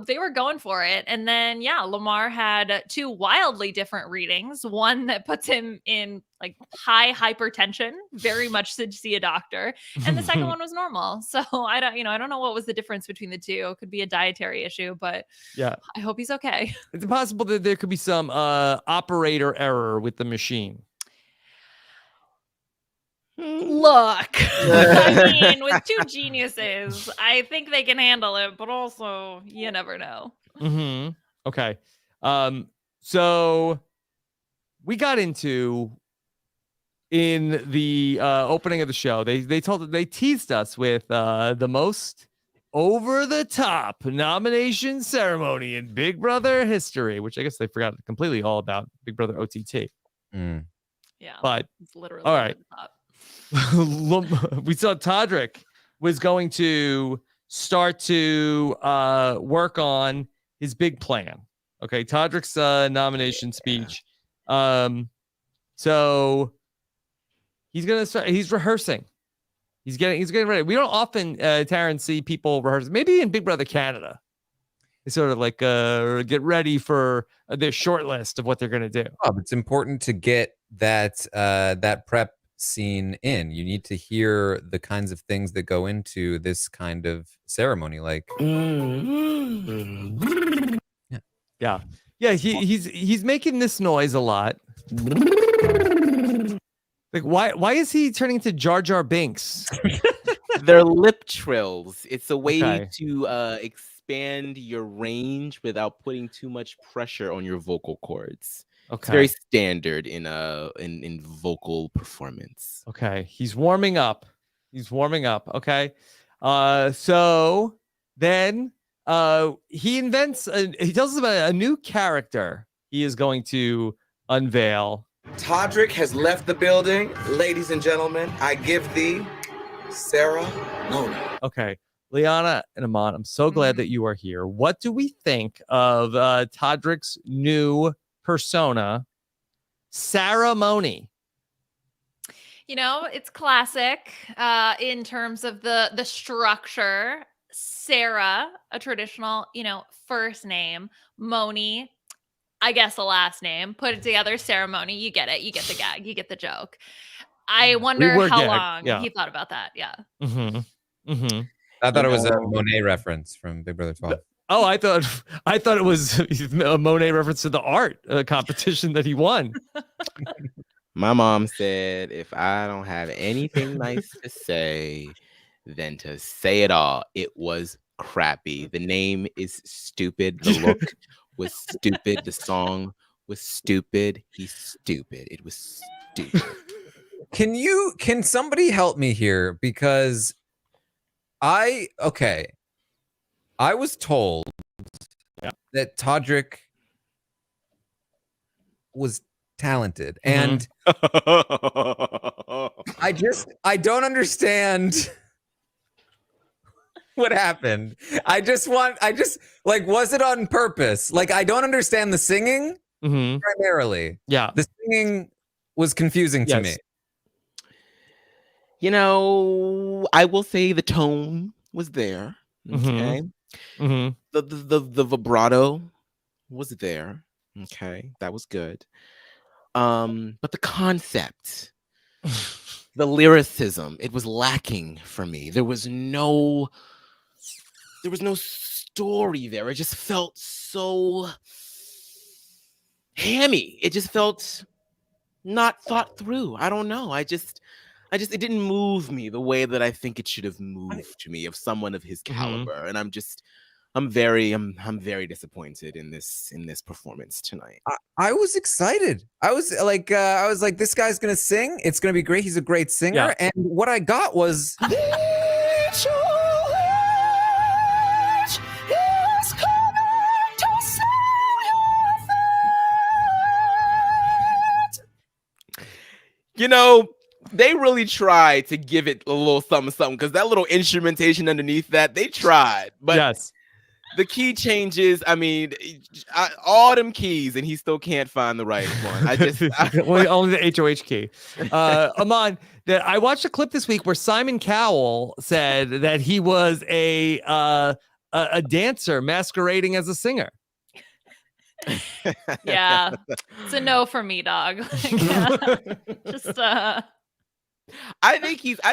they were going for it. And then, yeah, Lamar had two wildly different readings. One that puts him in like high hypertension, very much should see a doctor, and the second one was normal. So I don't know what was the difference between the two. It could be a dietary issue, but Yeah. I hope he's okay. It's possible that there could be some operator error with the machine. Look, I mean, with two geniuses, I think they can handle it, but also you never know. Mm-hmm. Okay. So we got into in the opening of the show. They teased us with the most over the top nomination ceremony in Big Brother history, which I guess they forgot completely all about Big Brother OTT. Mm. Yeah, But it's literally all over right. the top. We saw Todrick was going to start to work on his big plan. Okay, Todrick's nomination speech. So he's gonna start. He's rehearsing. He's getting ready. We don't often, Taran, see people rehearse. Maybe in Big Brother Canada, they sort of like get ready for their short list of what they're gonna do. Oh, it's important to get that prep scene in. You need to hear the kinds of things that go into this kind of ceremony, like Yeah. He's making this noise a lot. Like why is he turning into Jar Jar Binks? They're lip trills. It's a way Okay. to expand your range without putting too much pressure on your vocal cords. Okay. It's very standard in vocal performance. Okay. He's warming up. Okay. So then he tells us about a new character he is going to unveil. Todrick has left the building. Ladies and gentlemen, I give thee Sarah Mona. Okay. Liana and Aman, I'm so glad that you are here. What do we think of Todrick's new persona, ceremony? You know, it's classic in terms of the structure. Sarah, a traditional, first name. Moni, I guess a last name. Put it together, ceremony. You get it. You get the gag. You get the joke. I wonder how long he thought about that. Yeah. I thought it was a Monet reference from Big Brother 12. Oh, I thought it was a Monet reference to the art competition that he won. My mom said, if I don't have anything nice to say, then to say it all. It was crappy. The name is stupid. The look was stupid. The song was stupid. He's stupid. It was stupid. Can somebody help me here? Because I was told that Todrick was talented, and I don't understand what happened. Was it on purpose? Like, I don't understand the singing primarily. Yeah. The singing was confusing to me. You know, I will say the tone was there. Okay. The vibrato was there. Okay. That was good. But the concept, the lyricism, it was lacking for me. There was no story there. It just felt so hammy. It just felt not thought through. I don't know. It didn't move me the way that I think it should have moved to me of someone of his caliber. And I'm very disappointed in this performance tonight. I was excited. I was like, this guy's gonna sing. It's gonna be great. He's a great singer. Yeah. And what I got was You know, they really tried to give it a little something because that little instrumentation underneath that, they tried. But yes. The key changes. I mean, all them keys, and he still can't find the right one. Only the HOH key. Aman, I watched a clip this week where Simon Cowell said that he was a dancer masquerading as a singer. Yeah, it's a no for me, dog. I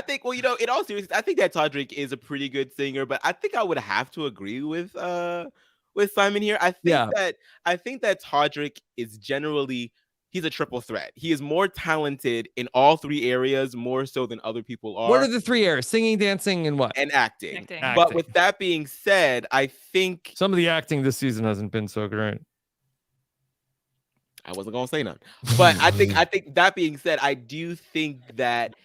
think well, in all seriousness, I think that Todrick is a pretty good singer, but I think I would have to agree with Simon here. I think that Todrick is generally, he's a triple threat. He is more talented in all three areas, more so than other people are. What are the three areas? Singing, dancing, and what? And acting. But with that being said, I think some of the acting this season hasn't been so great. I wasn't gonna say none, but I think that being said, I do think that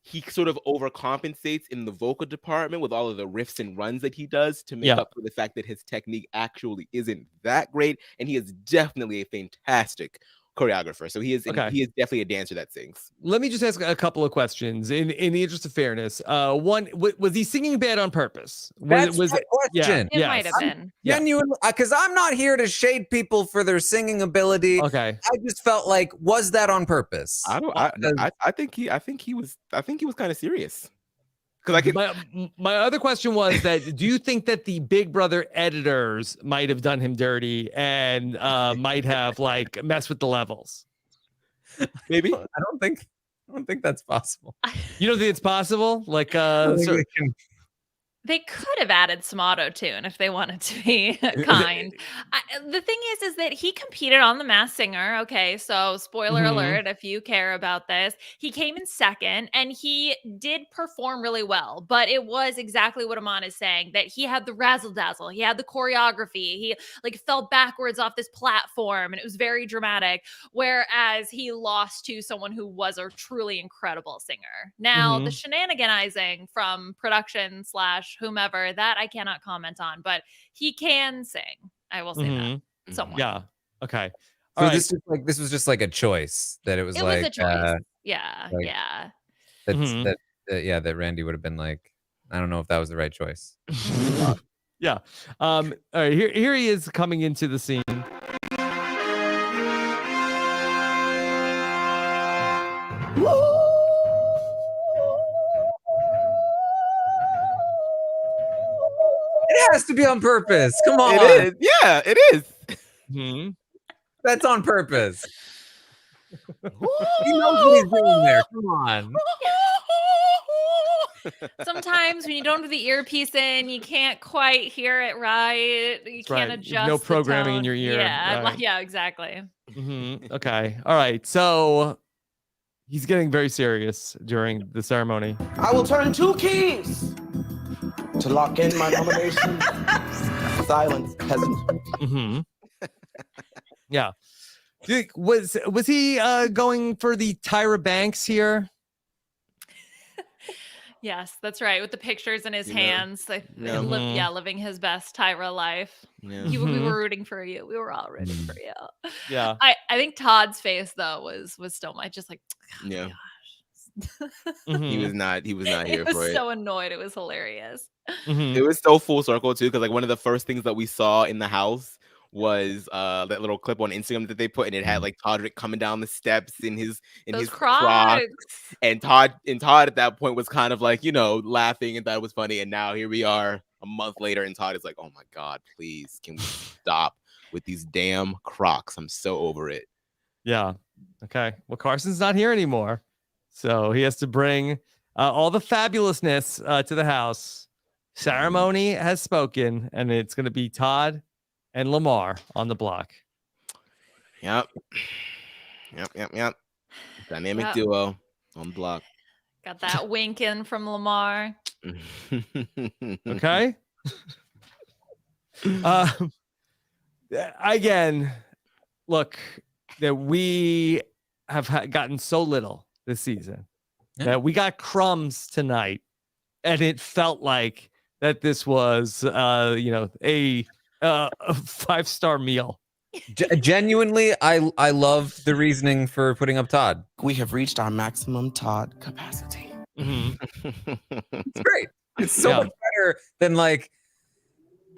he sort of overcompensates in the vocal department with all of the riffs and runs that he does to make up for the fact that his technique actually isn't that great, and he is definitely a fantastic choreographer. So he is definitely a dancer that sings. Let me just ask a couple of questions in the interest of fairness. One, was he singing bad on purpose? That's the question. It might have been. Genuinely, because I'm not here to shade people for their singing ability. Okay. I just felt like, was that on purpose? I think he was kind of serious. Because my other question was that do you think that the Big Brother editors might have done him dirty and might have messed with the levels? Maybe. I don't think that's possible. You don't think it's possible? They could have added some auto-tune if they wanted to be kind. The thing is that he competed on The Masked Singer. Okay, so spoiler alert if you care about this. He came in second, and he did perform really well. But it was exactly what Aman is saying, that he had the razzle-dazzle. He had the choreography. He fell backwards off this platform, and it was very dramatic. Whereas he lost to someone who was a truly incredible singer. Now, the shenaniganizing from production / whomever, that I cannot comment on, but he can sing. I will say that. Somewhat. Yeah. Okay. So this was just like a choice that it was It like was a choice. that Randy would have been like, I don't know if that was the right choice. Yeah. All right. Here he is coming into the scene. It has to be on purpose. Come on. It is. Yeah, it is. That's on purpose. He knows what he's doing there. Come on. Sometimes when you don't have the earpiece in, you can't quite hear it right. You can't adjust. No the programming in tone. your ear. Yeah, right. yeah, exactly. Okay. All right. So he's getting very serious during the ceremony. I will turn 2 keys to lock in my nomination. Silence, peasant. Yeah. Was he going for the Tyra Banks here? Yes, that's right. With the pictures in his hands, living his best Tyra life. Yeah. We were rooting for you. We were all rooting for you. Yeah. I think Todd's face though was still just like, oh Yeah. my gosh. He was not here He was for it. so annoyed. It was hilarious. It was so full circle too, because like one of the first things that we saw in the house was that little clip on Instagram that they put, and it had like Todrick coming down the steps in his Crocs. And Todd at that point was kind of like, laughing and thought it was funny. And now here we are a month later, and Todd is like, oh my God, please, can we stop with these damn Crocs? I'm so over it. Yeah. Okay. Well, Carson's not here anymore, so he has to bring all the fabulousness to the house. Ceremony has spoken, and it's going to be Todd and Lamar on the block. Yep. Dynamic duo on the block. Got that wink in from Lamar. Okay. Again, look, that we have gotten so little this season that we got crumbs tonight, and it felt like that this was a 5-star meal. Genuinely, I love the reasoning for putting up Todd. We have reached our maximum Todd capacity. It's great. It's so much better than like,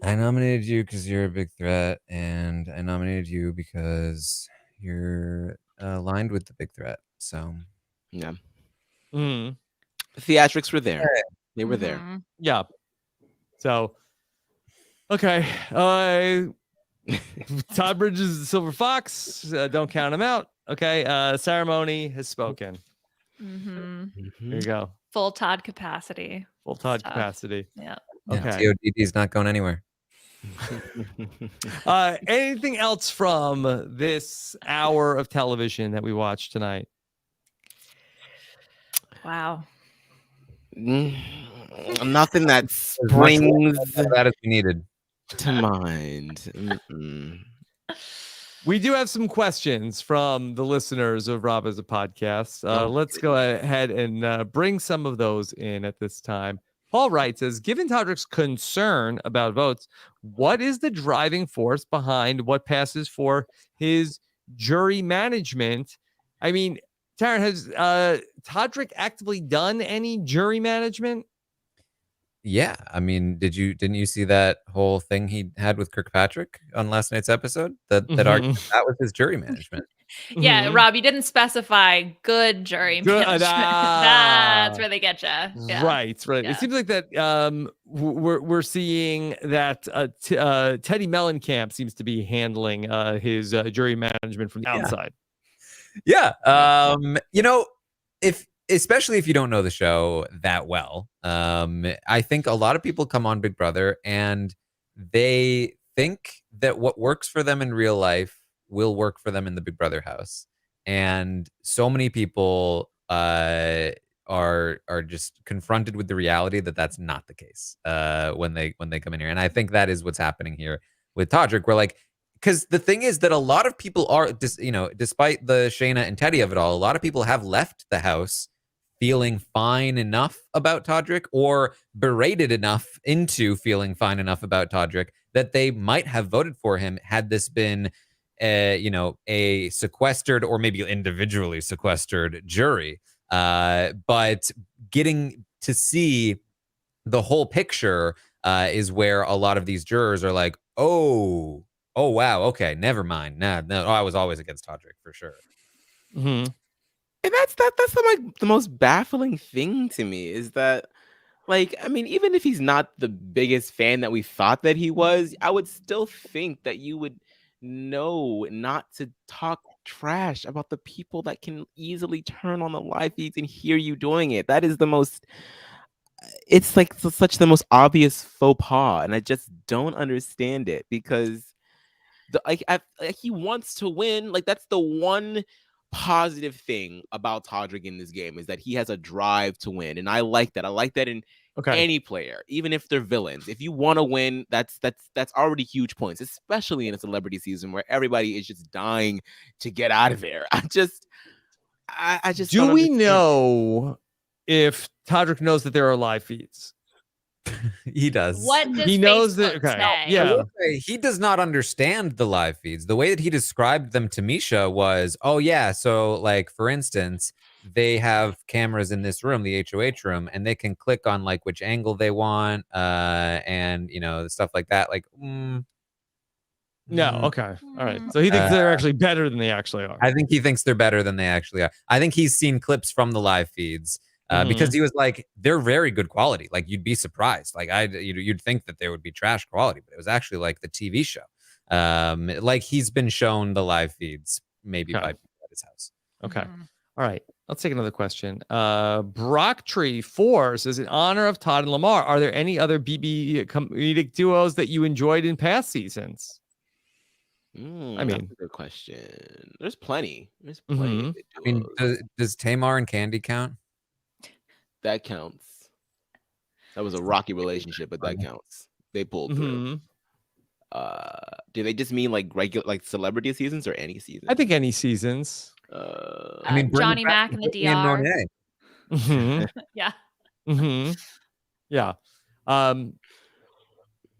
I nominated you because you're a big threat, and I nominated you because you're aligned with the big threat. So, yeah. The theatrics were there. They were there. Yeah. So, okay. Todd Bridges, the Silver Fox. Don't count him out. Okay. Ceremony has spoken. There you go. Full Todd capacity. Full Todd capacity. Yeah. Okay. TODD is not going anywhere. Anything else from this hour of television that we watched tonight? Wow. Nothing that springs that is needed to mind. We do have some questions from the listeners of Rob as a Podcast. Let's go ahead and bring some of those in at this time. Paul writes, says, given Todrick's concern about votes, what is the driving force behind what passes for his jury management? I mean, Taran, has Todrick actively done any jury management? Yeah, I mean, didn't you see that whole thing he had with Kirkpatrick on last night's episode? That argued that was his jury management. Yeah, Rob, you didn't specify good jury management. That's where they get you. Yeah. Right. Yeah. It seems like that we're seeing that Teddy Mellencamp seems to be handling his jury management from the outside. Yeah. especially if you don't know the show that well. I think a lot of people come on Big Brother and they think that what works for them in real life will work for them in the Big Brother house. And so many people are just confronted with the reality that that's not the case when they come in here. And I think that is what's happening here with Todrick. We're like, because the thing is that a lot of people are, despite the Shayna and Teddy of it all, a lot of people have left the house feeling fine enough about Todrick, or berated enough into feeling fine enough about Todrick that they might have voted for him had this been, a sequestered or maybe individually sequestered jury. But getting to see the whole picture is where a lot of these jurors are like, oh wow, okay, never mind. No, I was always against Todrick for sure. Mm-hmm. And that's the most baffling thing to me is that, like, I mean, even if he's not the biggest fan that we thought that he was, I would still think that you would know not to talk trash about the people that can easily turn on the live feeds and hear you doing it. That is the most, it's like such the most obvious faux pas, and I just don't understand it because he wants to win. Like, that's the one positive thing about Todrick in this game, is that he has a drive to win, and I like that. I like that in any player, even if they're villains. If you want to win, that's already huge points, especially in a celebrity season where everybody is just dying to get out of there. I just do we know if Todrick knows that there are live feeds? He does. What does he knows Facebook that? Okay. say? Yeah. He does not understand the live feeds. The way that he described them to Misha was, oh yeah, so like for instance, they have cameras in this room, the HOH room, and they can click on like which angle they want, and stuff like that. Like, no, okay, all right. So he thinks they're actually better than they actually are. I think he thinks they're better than they actually are. I think he's seen clips from the live feeds. Because he was like, they're very good quality. Like, you'd be surprised. Like, you'd think that they would be trash quality, but it was actually like the TV show. Like, he's been shown the live feeds maybe by people at his house. Okay. All right. Let's take another question. Brocktree4 says, in honor of Todd and Lamar, are there any other BB comedic duos that you enjoyed in past seasons? I mean, that's a good question. There's plenty. There's plenty. Of I mean, does Tamar and Candy count? That counts. That was a rocky relationship, but that counts. They pulled through. Do they just mean like regular, like celebrity seasons, or any season? I think any seasons. I mean, Johnny Mac and the DR. Yeah. Yeah.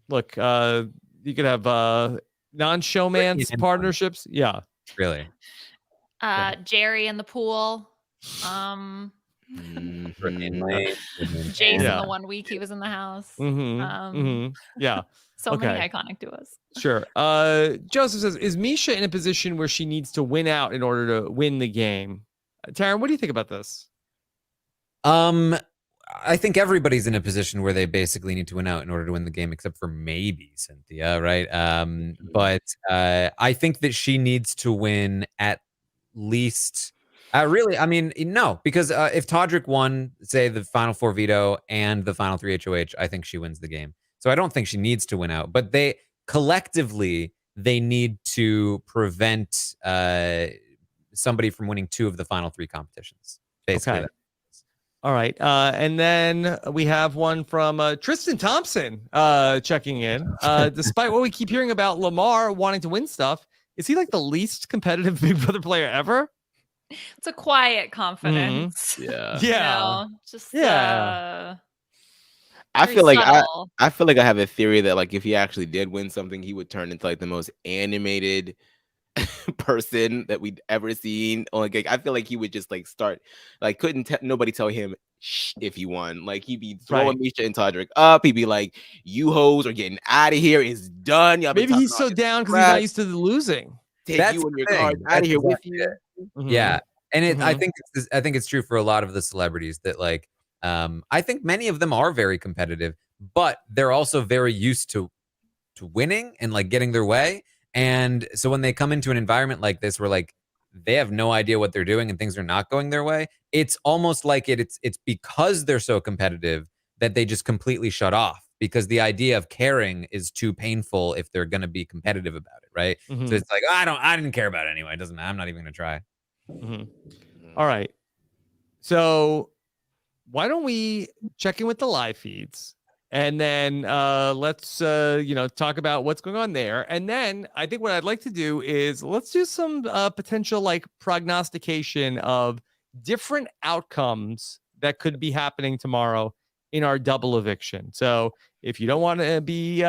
Look, you could have non-showmans partnerships. Yeah. Really. Jerry in the pool. Jason, the 1 week he was in the house. Yeah. So many iconic duos. Sure. Joseph says, is Misha in a position where she needs to win out in order to win the game? Taran, what do you think about this? I think everybody's in a position where they basically need to win out in order to win the game, except for maybe Cynthia, right? But I think that she needs to win at least. Really, I mean, no, because if Todrick won, say, the final 4 veto and the final 3 HOH, I think she wins the game. So I don't think she needs to win out. But they collectively, they need to prevent somebody from winning 2 of the final 3 competitions. Basically. Okay. All right. And then we have one from Tristan Thompson checking in. Despite what we keep hearing about Lamar wanting to win stuff, is he like the least competitive Big Brother player ever? It's a quiet confidence. Yeah. Yeah. I feel like I feel like I have a theory that, like, if he actually did win something, he would turn into like the most animated person that we'd ever seen. Like, I feel like he would just like start, like, nobody tell him shh if he won. Like, he'd be throwing Misha and Todrick up. He'd be like, "You hoes are getting out of here. It's done." Y'all maybe he's so down because he's not used to the losing. Take you and your cards out of here with you. Yeah, and I think it's true for a lot of the celebrities that, like, I think many of them are very competitive, but they're also very used to winning and like getting their way. And so when they come into an environment like this where like they have no idea what they're doing and things are not going their way, it's almost like it's because they're so competitive that they just completely shut off, because the idea of caring is too painful if they're going to be competitive about it, right? Mhm. So it's like, I didn't care about it anyway. It doesn't matter. I'm not even going to try. Mhm. All right. So why don't we check in with the live feeds, and then let's talk about what's going on there. And then I think what I'd like to do is let's do some potential like prognostication of different outcomes that could be happening tomorrow in our double eviction. So if you don't want to be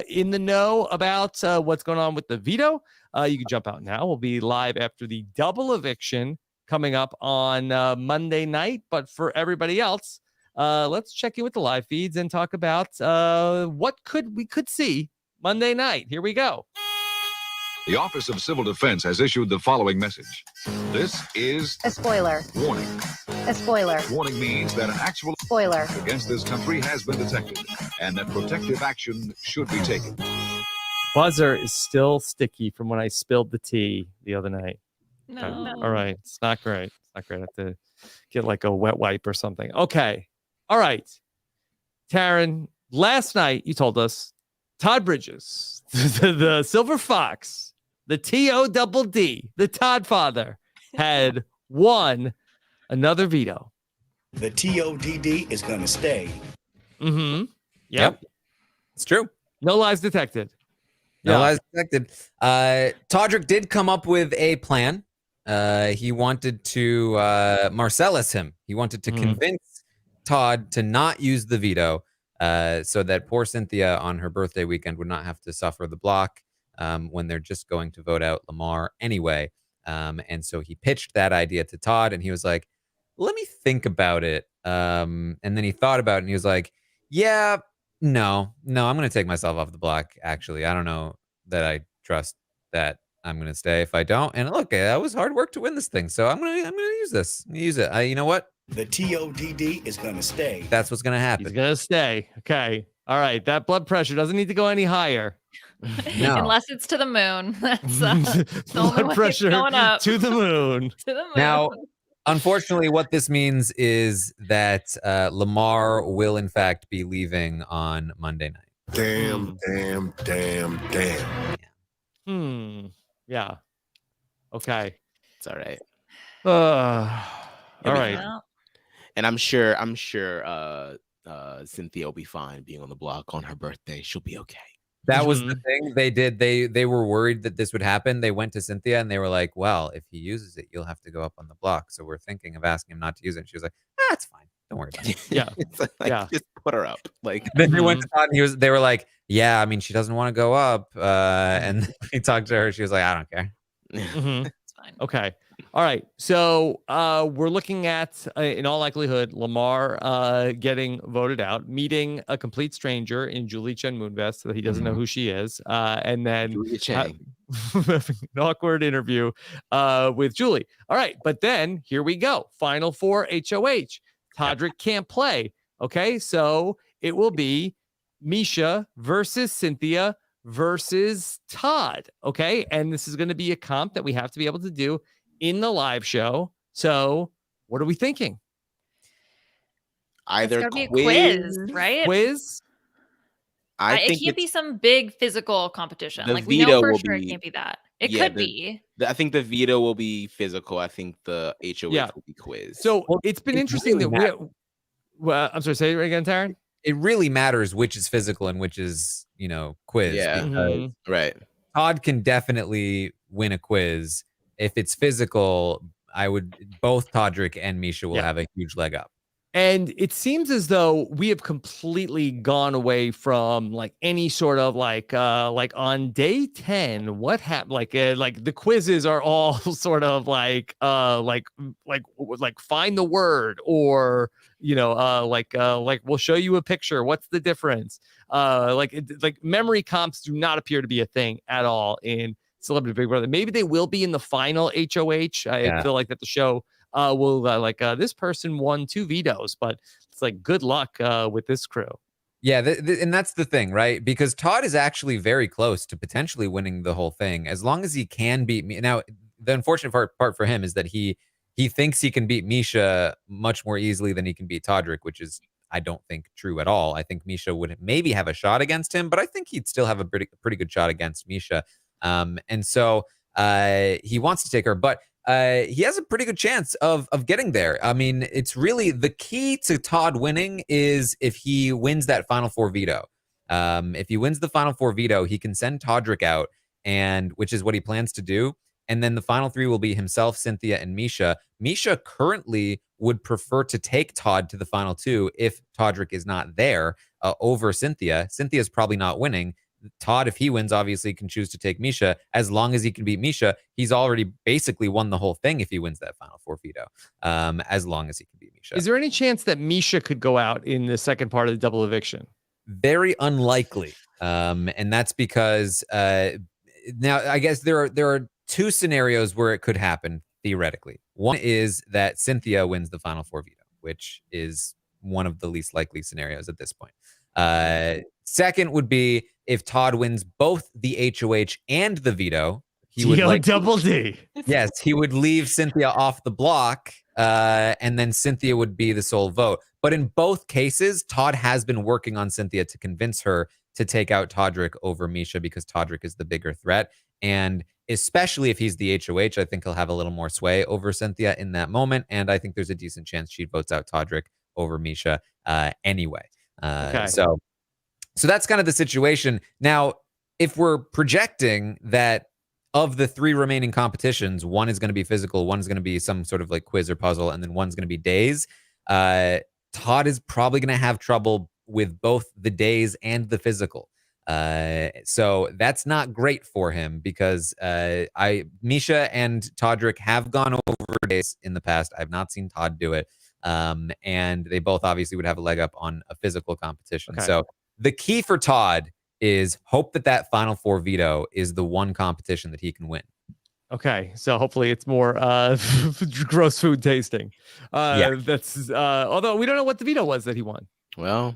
in the know about what's going on with the veto, you can jump out now. We'll be live after the double eviction coming up on Monday night. But for everybody else, let's check in with the live feeds and talk about what we could see Monday night. Here we go. The Office of Civil Defense has issued the following message. This is a spoiler. Warning. A spoiler. Warning means that an actual spoiler against this country has been detected and that protective action should be taken. Buzzer is still sticky from when I spilled the tea the other night. No. Okay. All right. It's not great. It's not great. I have to get like a wet wipe or something. Okay. All right. Taran, last night you told us Todd Bridges, the Silver Fox, the TODD, the Todd father, had won another veto. The TODD is going to stay. Mm-hmm. Yep. It's true. No lies detected. No lies detected. Todrick did come up with a plan. He wanted to Marcellus him. He wanted to convince Todd to not use the veto so that poor Cynthia on her birthday weekend would not have to suffer the block when they're just going to vote out Lamar anyway. And so he pitched that idea to Todd, and he was like, let me think about it. And then he thought about it, and he was like, yeah, no, I'm going to take myself off the block, actually. I don't know that I trust that I'm going to stay if I don't. And look, that was hard work to win this thing. So I'm going to use this. Use it. You know what? The TODD is going to stay. That's what's going to happen. He's going to stay. Okay. All right. That blood pressure doesn't need to go any higher. No. Unless it's to the moon. That's the only way blood it's pressure going up. to the moon. To the moon. Now, unfortunately, what this means is that Lamar will, in fact, be leaving on Monday night. Damn. Yeah. Okay. It's all right. All right. Well, And I'm sure Cynthia will be fine being on the block on her birthday. She'll be okay. That was the thing they did. They were worried that this would happen. They went to Cynthia and they were like, well, if he uses it, you'll have to go up on the block. So we're thinking of asking him not to use it. And she was like, it's fine. Don't worry about it. Yeah. It's like, just put her up. Like, Then they went to Todd and they were like, yeah, I mean, she doesn't want to go up. And he talked to her. She was like, I don't care. it's fine. Okay. All right. So we're looking at, in all likelihood, Lamar getting voted out, meeting a complete stranger in Julie Chen Moonves so that he doesn't know who she is. And then an awkward interview with Julie. All right. But then here we go. Final four HOH. Todrick can't play. Okay. So it will be Misha versus Cynthia versus Todd. Okay. And this is going to be a comp that we have to be able to do in the live show. So what are we thinking? Either it's gotta be a quiz, right? Quiz? It can't be some big physical competition. The Like we know veto for will sure be- it can't be that. It yeah, could be. I think the veto will be physical. I think the HOH will be quiz. So it's been interesting that well, I'm sorry, say it again, Taran. It really matters which is physical and which is, quiz. Yeah. Because Right. Todd can definitely win a quiz. If it's physical, both Todrick and Misha will have a huge leg up. And it seems as though we have completely gone away from like any sort of like on day 10, what happened? Like the quizzes are all sort of like find the word, or like we'll show you a picture. What's the difference? Like memory comps do not appear to be a thing at all in Celebrity Big Brother. Maybe they will be in the final HOH. I feel like that the show will this person won 2 vetoes, but it's like good luck with this crew. Yeah, and that's the thing, right? Because Todd is actually very close to potentially winning the whole thing, as long as he can beat me. Now, the unfortunate part for him is that he thinks he can beat Misha much more easily than he can beat Todrick, which is, I don't think, true at all. I think Misha would maybe have a shot against him, but I think he'd still have a pretty good shot against Misha. And so he wants to take her, but he has a pretty good chance of getting there. I mean, it's really the key to Todd winning is if he wins that Final Four veto. If he wins the Final Four veto, he can send Todrick out, and which is what he plans to do. And then the final three will be himself, Cynthia, and Misha. Misha currently would prefer to take Todd to the final two if Todrick is not there over Cynthia. Cynthia's probably not winning. Todd, if he wins, obviously can choose to take Misha. As long as he can beat Misha, he's already basically won the whole thing if he wins that Final Four veto, as long as he can beat Misha. Is there any chance that Misha could go out in the second part of the double eviction? Very unlikely. And that's because now I guess there are two scenarios where it could happen theoretically. One is that Cynthia wins the Final Four veto, which is one of the least likely scenarios at this point. Second would be if Todd wins both the HOH and the veto. He would double D. Yes, he would leave Cynthia off the block, and then Cynthia would be the sole vote. But in both cases, Todd has been working on Cynthia to convince her to take out Todrick over Misha because Todrick is the bigger threat. And especially if he's the HOH, I think he'll have a little more sway over Cynthia in that moment. And I think there's a decent chance she votes out Todrick over Misha anyway. Okay. So that's kind of the situation. Now, if we're projecting that of the three remaining competitions, one is going to be physical, one is going to be some sort of like quiz or puzzle, and then one's going to be days, Todd is probably going to have trouble with both the days and the physical. So that's not great for him because Misha and Todrick have gone over days in the past. I've not seen Todd do it. And they both obviously would have a leg up on a physical competition. Okay. So the key for Todd is hope that Final Four veto is the one competition that he can win. Okay, so hopefully it's more gross food tasting. That's although we don't know what the veto was that he won. Well,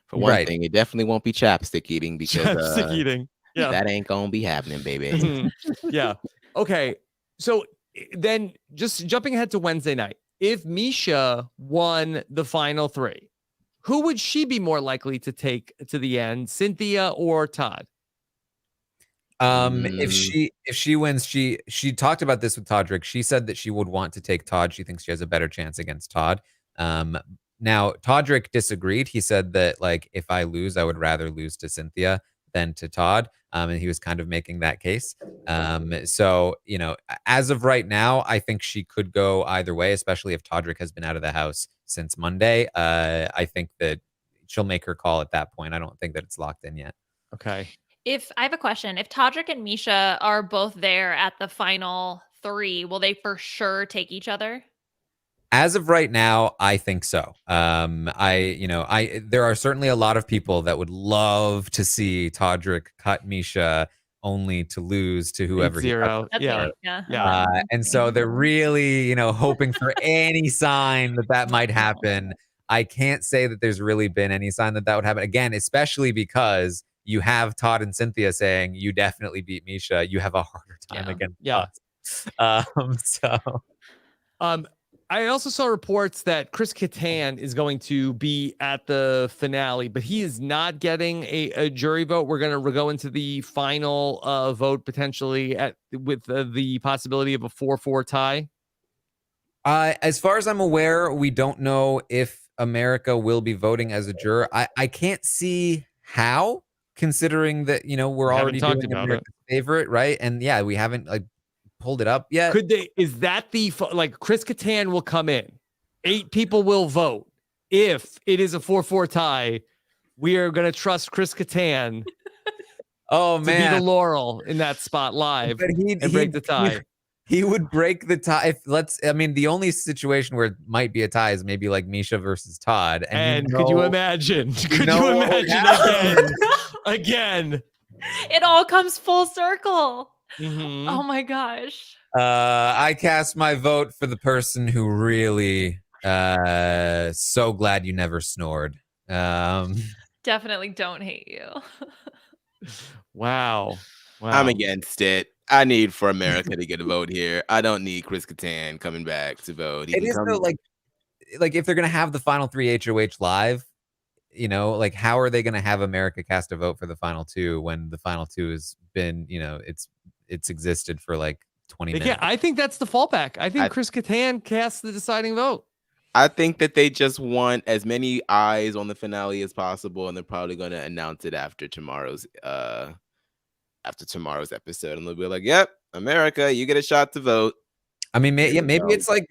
for one thing, it definitely won't be chapstick eating because Chapstick eating. Yeah, that ain't gonna be happening, baby. Yeah. Okay. So then, just jumping ahead to Wednesday night, if Misha won the final three, who would she be more likely to take to the end, Cynthia or Todd? If she wins, she talked about this with Todrick. She said that she would want to take Todd. She thinks she has a better chance against Todd. Now Todrick disagreed. He said that like if I lose, I would rather lose to Cynthia than to Todd. And he was kind of making that case. So you know, as of right now, I think she could go either way, especially if Todrick has been out of the house since Monday. I think that she'll make her call at that point. I don't think that it's locked in yet. Okay. If I have a question, if Todrick and Misha are both there at the final three, will they for sure take each other? As of right now, I think so. There are certainly a lot of people that would love to see Todrick cut Misha only to lose to whoever he cuts. Yeah. And so they're really, hoping for any sign that might happen. I can't say that there's really been any sign that would happen. Again, especially because you have Todd and Cynthia saying you definitely beat Misha. You have a harder time against us. I also saw reports that Chris Kattan is going to be at the finale, but he is not getting a jury vote. We're going to go into the final vote potentially with the possibility of a 4-4 tie. As far as I'm aware, we don't know if America will be voting as a juror. I can't see how, considering that we're already doing America's favorite, right? And yeah, we haven't pulled it up yet. Could they? Is that Chris Kattan will come in? 8 people will vote. If it is a 4-4 tie, we are going to trust Chris Kattan. To be the Laurel in that spot live and break the tie. He would break the tie. The only situation where it might be a tie is maybe like Misha versus Todd. And could you imagine? Could you imagine again? It all comes full circle. Mm-hmm. Oh my gosh. I cast my vote for the person who really so glad you never snored. Definitely don't hate you. Wow. I'm against it. I need for America to get a vote here. I don't need Chris Kattan coming back to vote. It is though, like if they're gonna have the final 3 HOH live, you know, like how are they gonna have America cast a vote for the final 2 when the final 2 has been, you know, it's existed for like 20 minutes? Yeah, I think that's the fallback. I think Chris Kattan casts the deciding vote. I think that they just want as many eyes on the finale as possible, and they're probably going to announce it after tomorrow's episode, and they'll be like, "Yep, America, you get a shot to vote." I mean, maybe it's like,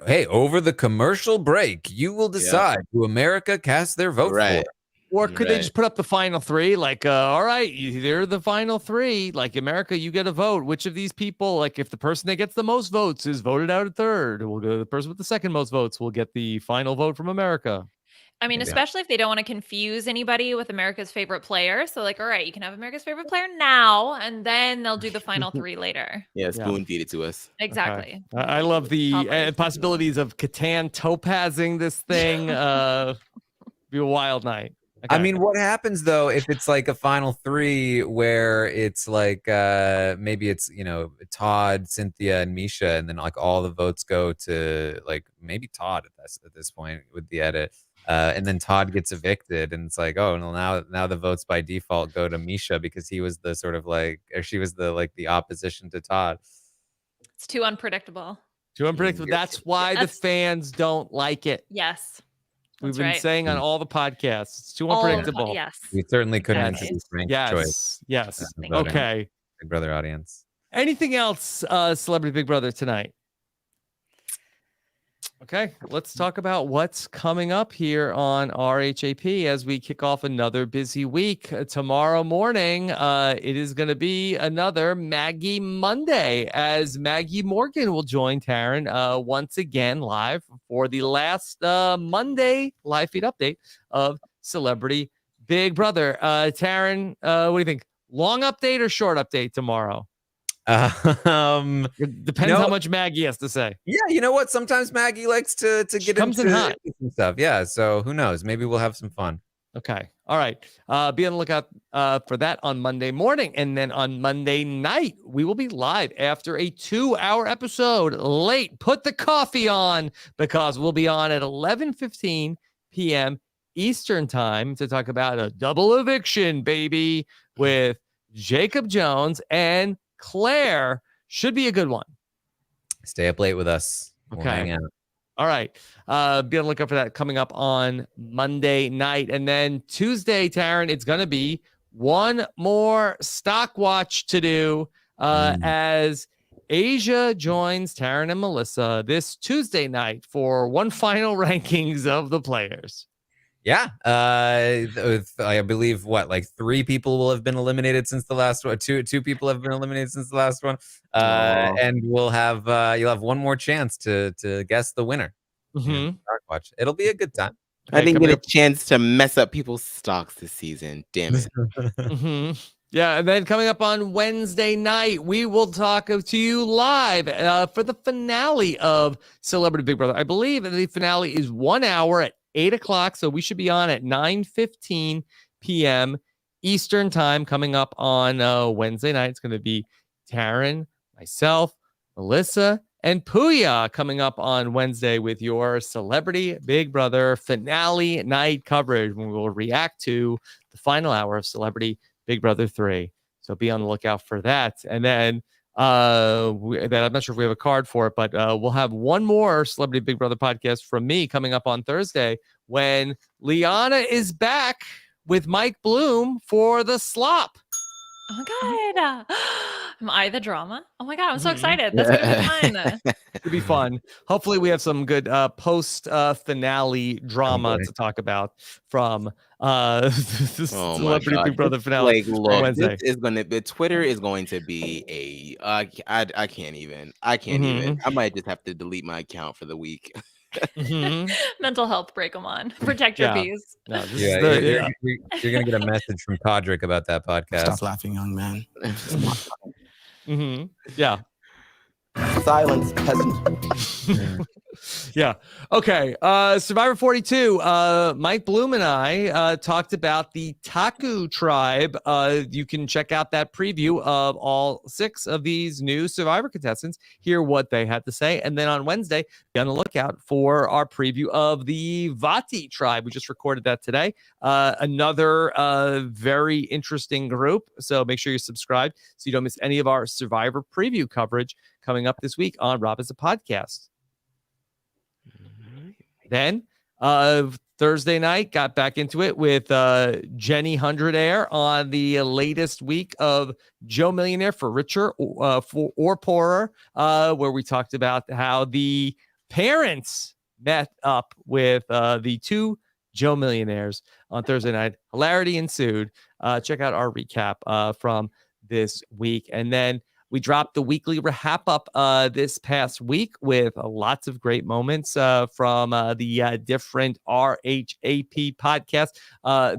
hey, over the commercial break, you will decide who America casts their vote for. Or could they just put up the final 3? Like, all right, they're the final 3. Like, America, you get a vote. Which of these people, like, if the person that gets the most votes is voted out at third, we'll go to the person with the second most votes will get the final vote from America. I mean, especially if they don't want to confuse anybody with America's favorite player. So, like, all right, you can have America's favorite player now, and then they'll do the final 3 later. Yeah, spoon feed it to us. Exactly. Okay. I love the possibilities of Kattan topazing this thing. Be a wild night. Okay. I mean, what happens though if it's like a final 3 where it's like maybe it's, you know, Todd, Cynthia, and Misha, and then like all the votes go to like maybe Todd at this point with the edit, and then Todd gets evicted, and it's like, oh, well, now the votes by default go to Misha because he was the sort of like, or she was the like the opposition to Todd. It's too unpredictable. Too unpredictable. That's why the fans don't like it. Yes. We've been saying on all the podcasts, it's too unpredictable. Yes. We certainly couldn't introduce ranked choice. Yes. Okay. Big Brother audience. Anything else, Celebrity Big Brother tonight? Okay, let's talk about what's coming up here on RHAP as we kick off another busy week. Tomorrow morning, it is going to be another Maggie Monday as Maggie Morgan will join Taran once again live for the last Monday live feed update of Celebrity Big Brother. Taran, what do you think? Long update or short update tomorrow? It depends how much Maggie has to say. Yeah, you know what? Sometimes Maggie likes to get into some stuff. Yeah, so who knows? Maybe we'll have some fun. Okay. All right. Be on the lookout for that on Monday morning. And then on Monday night, we will be live after a 2-hour episode late. Put the coffee on because we'll be on at 11:15 p.m. Eastern time to talk about a double eviction, baby, with Jacob Jones and Claire. Should be a good one. Stay up late with us. We'll hang out. All right. Be on the lookout for that coming up on Monday night. And then Tuesday, Taran, it's going to be one more stock watch to do as Asia joins Taran and Melissa this Tuesday night for one final rankings of the players. Yeah, I believe like 3 people will have been eliminated since the last one. Two people have been eliminated since the last one, and we'll have you'll have one more chance to guess the winner. Dark Watch. It'll be a good time. I didn't get a chance to mess up people's stocks this season. Damn it. Yeah, and then coming up on Wednesday night, we will talk to you live for the finale of Celebrity Big Brother. I believe that the finale is 1 hour at 8 o'clock, so we should be on at 9:15 p.m. Eastern time coming up on Wednesday night. It's going to be Taran, myself, Melissa, and Puya coming up on Wednesday with your Celebrity Big Brother finale night coverage when we will react to the final hour of Celebrity Big Brother 3. So be on the lookout for that. And then I'm not sure if we have a card for it, but we'll have one more Celebrity Big Brother podcast from me coming up on Thursday when Liana is back with Mike Bloom for the slop. Oh my God. Am I the drama? Oh my God. I'm so excited. That's going to be fun. It'll be fun. Hopefully we have some good post finale drama to talk about from Celebrity Big Brother finale. Like, look, Wednesday. The Twitter is going to be I can't even. I might just have to delete my account for the week. Mental health break them on. Protect your peace. No, you're gonna get a message from Todrick about that podcast. Stop laughing, young man. Yeah. Silence, peasant. Yeah. Okay. Survivor 42. Mike Bloom and I talked about the Taku tribe. You can check out that preview of all 6 of these new Survivor contestants, hear what they had to say. And then on Wednesday, be on the lookout for our preview of the Vati tribe. We just recorded that today. Another very interesting group. So make sure you're subscribed so you don't miss any of our Survivor preview coverage coming up this week on Rob as a Podcast. Then Thursday night, got back into it with Jenny 100 Air on the latest week of Joe Millionaire for Richer or Poorer, where we talked about how the parents met up with the 2 Joe Millionaires on Thursday night. Hilarity ensued. Check out our recap from this week. And then we dropped the weekly wrap up this past week with lots of great moments from the different RHAP podcasts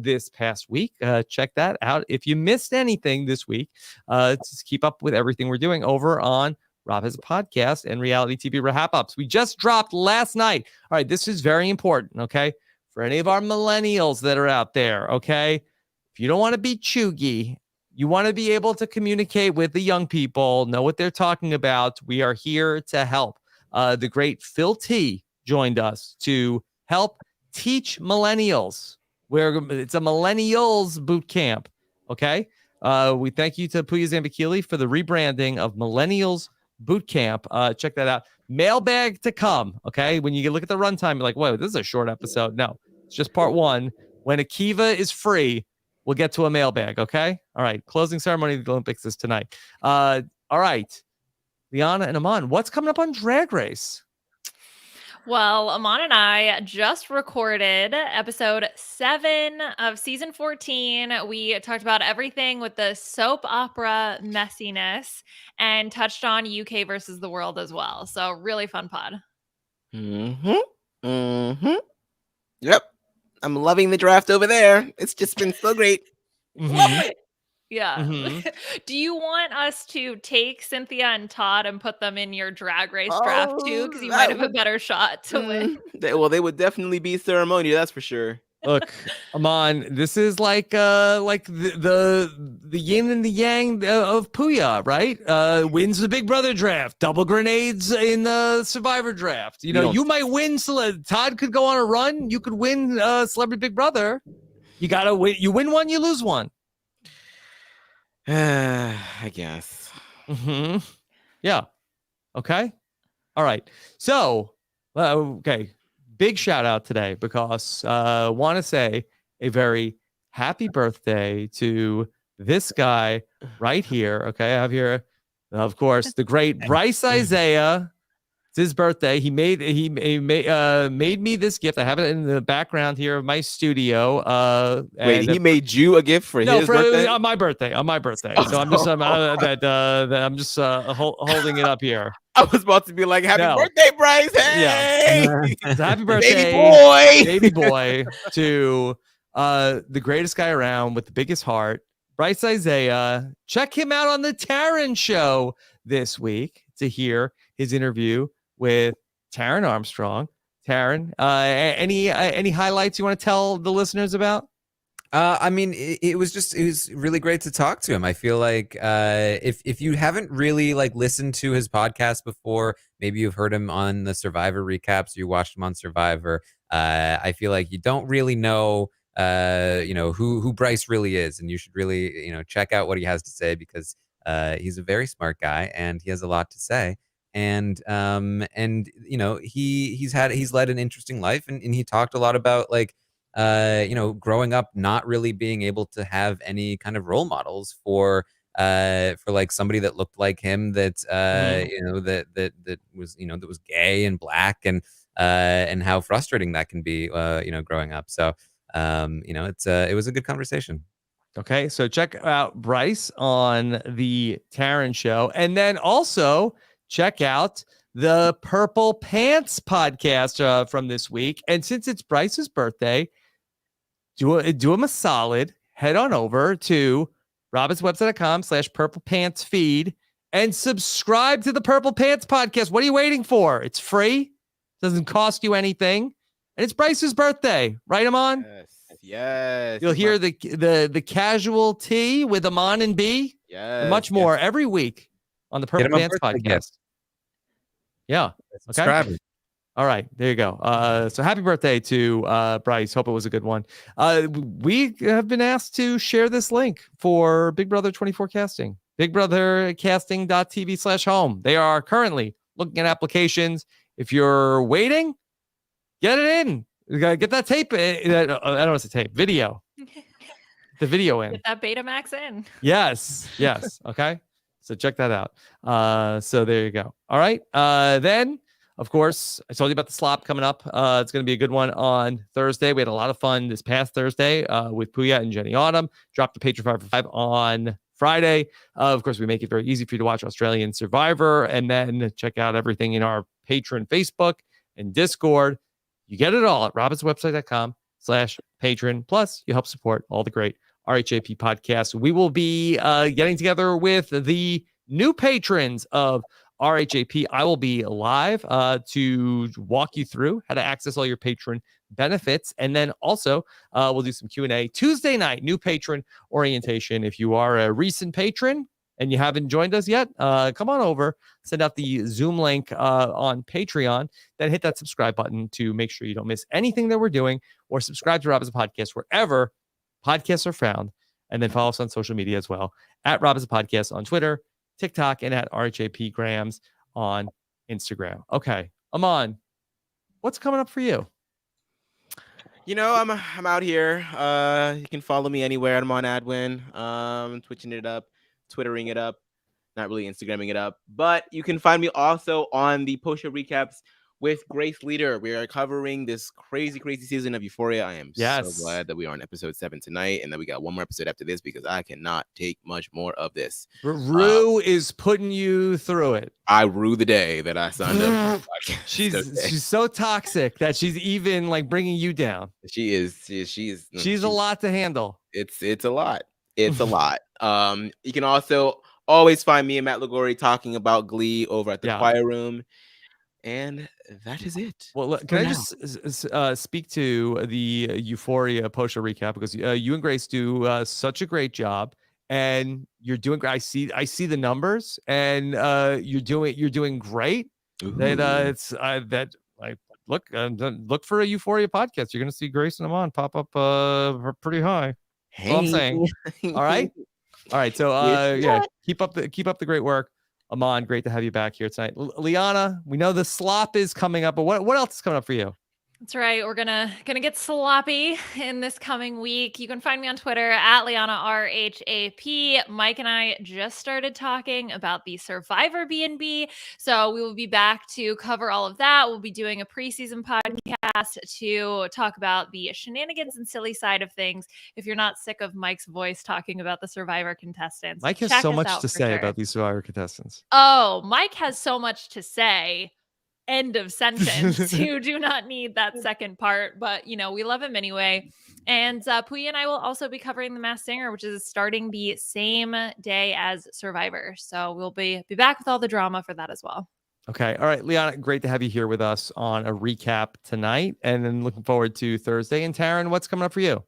this past week. Check that out. If you missed anything this week, just keep up with everything we're doing over on Rob Has a Podcast and Reality TV wrap ups. We just dropped last night. All right, this is very important, okay? For any of our millennials that are out there, okay? If you don't want to be chuggy, you want to be able to communicate with the young people, know what they're talking about. We are here to help. The great Phil T joined us to help teach millennials. It's a millennials boot camp. Okay. We thank you to Puya Zambakili for the rebranding of Millennials Boot Camp. Check that out. Mailbag to come. Okay. When you look at the runtime, you're like, whoa, this is a short episode. No, it's just part 1. When Akiva is free, we'll get to a mailbag, okay? All right, closing ceremony of the Olympics is tonight. All right, Liana and Aman, what's coming up on Drag Race? Well, Aman and I just recorded episode 7 of season 14. We talked about everything with the soap opera messiness and touched on UK versus the world as well. So really fun pod. Yep. I'm loving the draft over there. It's just been so great. Love it. Yeah. Do you want us to take Cynthia and Todd and put them in your Drag Race draft too? Because you might have a better shot to win. They would definitely be ceremonial, that's for sure. Look, Aman, this is like the yin and the yang of Puya, right? Wins the Big Brother draft, double grenades in the Survivor draft. You might win. Todd could go on a run. You could win Celebrity Big Brother. You gotta win. You win one, you lose one. I guess. Yeah. Okay. All right. So, okay. Big shout out today because want to say a very happy birthday to this guy right here. Okay, I have here, of course, the great Bryce Isaiah. It's his birthday. He made me this gift. I have it in the background here of my studio. Wait, he made you a gift for his birthday? On my birthday. So I'm just I'm just holding it up here. I was about to be like, happy birthday, Bryce. Hey! Yeah. So happy birthday, baby boy, to the greatest guy around with the biggest heart, Bryce Isaiah. Check him out on the Taran show this week to hear his interview with Taran Armstrong. Taran, any highlights you want to tell the listeners about? I mean, it was really great to talk to him. I feel like if you haven't really listened to his podcast before, maybe you've heard him on the Survivor recaps, or you watched him on Survivor. I feel like you don't really know, who Bryce really is, and you should really, check out what he has to say because he's a very smart guy and he has a lot to say. And he's led an interesting life, and he talked a lot about growing up not really being able to have any kind of role models for somebody that looked like him, that was gay and black, and how frustrating that can be growing up. So it was a good conversation. Okay, so check out Bryce on the Taran show, and then also check out the Purple Pants podcast from this week. And since it's Bryce's birthday, do him a solid. Head on over to robinswebsite.com/Purple Pants feed and subscribe to the Purple Pants podcast. What are you waiting for? It's free. Doesn't cost you anything. And it's Bryce's birthday, right, Aman? Yes. You'll hear the casual tea with Aman and B. Yes. And much more every week on the Perfect Pants podcast. Yeah. Okay. All right. There you go. So happy birthday to Bryce. Hope it was a good one. We have been asked to share this link for Big Brother 24 Casting. BigBrotherCasting.tv/home. They are currently looking at applications. If you're waiting, get it in. You gotta get that tape. I don't know what's a tape. Video. The video in. Get that Betamax in. Yes. Okay. So check that out. So there you go. All right. Then, of course, I told you about the slop coming up. It's going to be a good one on Thursday. We had a lot of fun this past Thursday with Puya and Jenny Autumn. Dropped the Patreon 5 for 5 on Friday. Of course, we make it very easy for you to watch Australian Survivor and then check out everything in our Patreon Facebook and Discord. You get it all at robinswebsite.com/patron. Plus, you help support all the great RHAP podcasts. We will be getting together with the new patrons of RHAP. I will be live to walk you through how to access all your patron benefits. And then also we'll do some Q&A Tuesday night, new patron orientation. If you are a recent patron and you haven't joined us yet, come on over, send out the Zoom link on Patreon, then hit that subscribe button to make sure you don't miss anything that we're doing, or subscribe to Rob as a Podcast wherever podcasts are found. And then follow us on social media as well at Rob as a Podcast on Twitter, TikTok, and at RHAP Grams on Instagram. Okay, Aman, what's coming up for you? You know, I'm out here. You can follow me anywhere. I'm on Adwin, twitching it up, Twittering it up, not really Instagramming it up. But you can find me also on the post-show recaps with Grace Leader. We are covering this crazy season of Euphoria. I am so glad that we are on episode 7 tonight, and that we got one more episode after this, because I cannot take much more of this. Rue is putting you through it. I rue the day that I signed up. She's so toxic that she's even like bringing you down. She is a lot to handle. It's a lot. It's a lot. You can also always find me and Matt Ligori talking about Glee over at the Choir Room. And that is it. Well, can I just speak to the Euphoria post-show recap, because you and Grace do such a great job, and you're doing great. I see the numbers, and you're doing great. Look for a Euphoria podcast. You're going to see Grace and Aman pop up pretty high. That's all I'm saying. All right. So keep up the great work. Aman, great to have you back here tonight. Liana, we know the slop is coming up, but what else is coming up for you? That's right. We're gonna get sloppy in this coming week. You can find me on Twitter at Liana RHAP. Mike and I just started talking about the Survivor B&B, so we will be back to cover all of that. We'll be doing a preseason podcast to talk about the shenanigans and silly side of things. If you're not sick of Mike's voice talking about the Survivor contestants, Mike has so much to say about these Survivor contestants. Oh, Mike has so much to say. End of sentence. You do not need that second part, but we love him anyway. And Puya and I will also be covering The Masked Singer, which is starting the same day as Survivor. So we'll be back with all the drama for that as well. Okay. All right, Liana, great to have you here with us on a recap tonight, and then looking forward to Thursday. And Taran, what's coming up for you?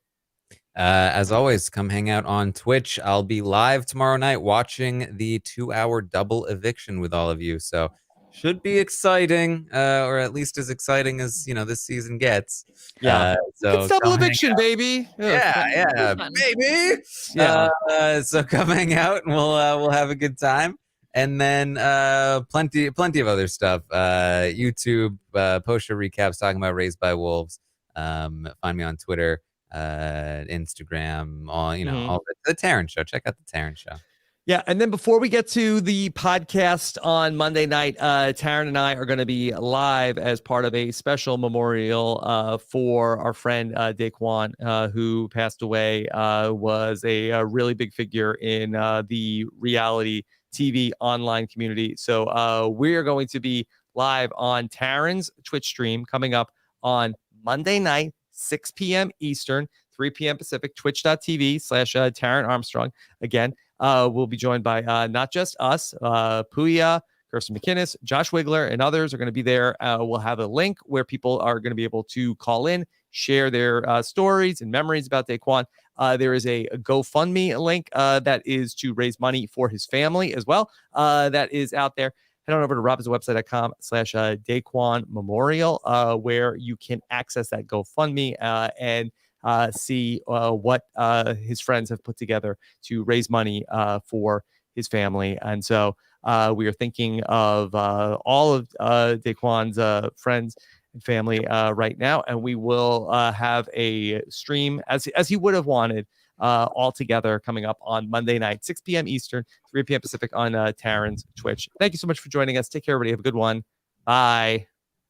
As always, come hang out on Twitch. I'll be live tomorrow night watching the 2-hour double eviction with all of you. So should be exciting, or at least as exciting as this season gets. So it's double eviction, baby. Yeah, baby. Yeah. So come hang out, and we'll have a good time. And then plenty of other stuff. YouTube post-show recaps talking about Raised by Wolves. Find me on Twitter, Instagram, all the Taran Show. Check out the Taran Show. Yeah, and then before we get to the podcast on Monday night, Taran and I are going to be live as part of a special memorial for our friend Daquan, who passed away, was a really big figure in the reality TV online community. So we are going to be live on Taran's Twitch stream coming up on Monday night, 6 p.m. Eastern, 3 p.m. Pacific, twitch.tv/Taran Armstrong. Again, we'll be joined by not just us, Puya, Kirsten McInnes, Josh Wigler, and others are going to be there. We'll have a link where people are going to be able to call in, share their stories and memories about Daquan. There is a GoFundMe link that is to raise money for his family as well. That is out there. Head on over to robbinswebsite.com/Daquan Memorial, where you can access that GoFundMe and see what his friends have put together to raise money for his family. And so we are thinking of all of Daquan's friends and family right now, and we will have a stream as he would have wanted all together coming up on Monday night, 6 p.m. Eastern, 3 p.m. Pacific on Taran's Twitch. Thank you so much for joining us. Take care, everybody. Have a good one. Bye.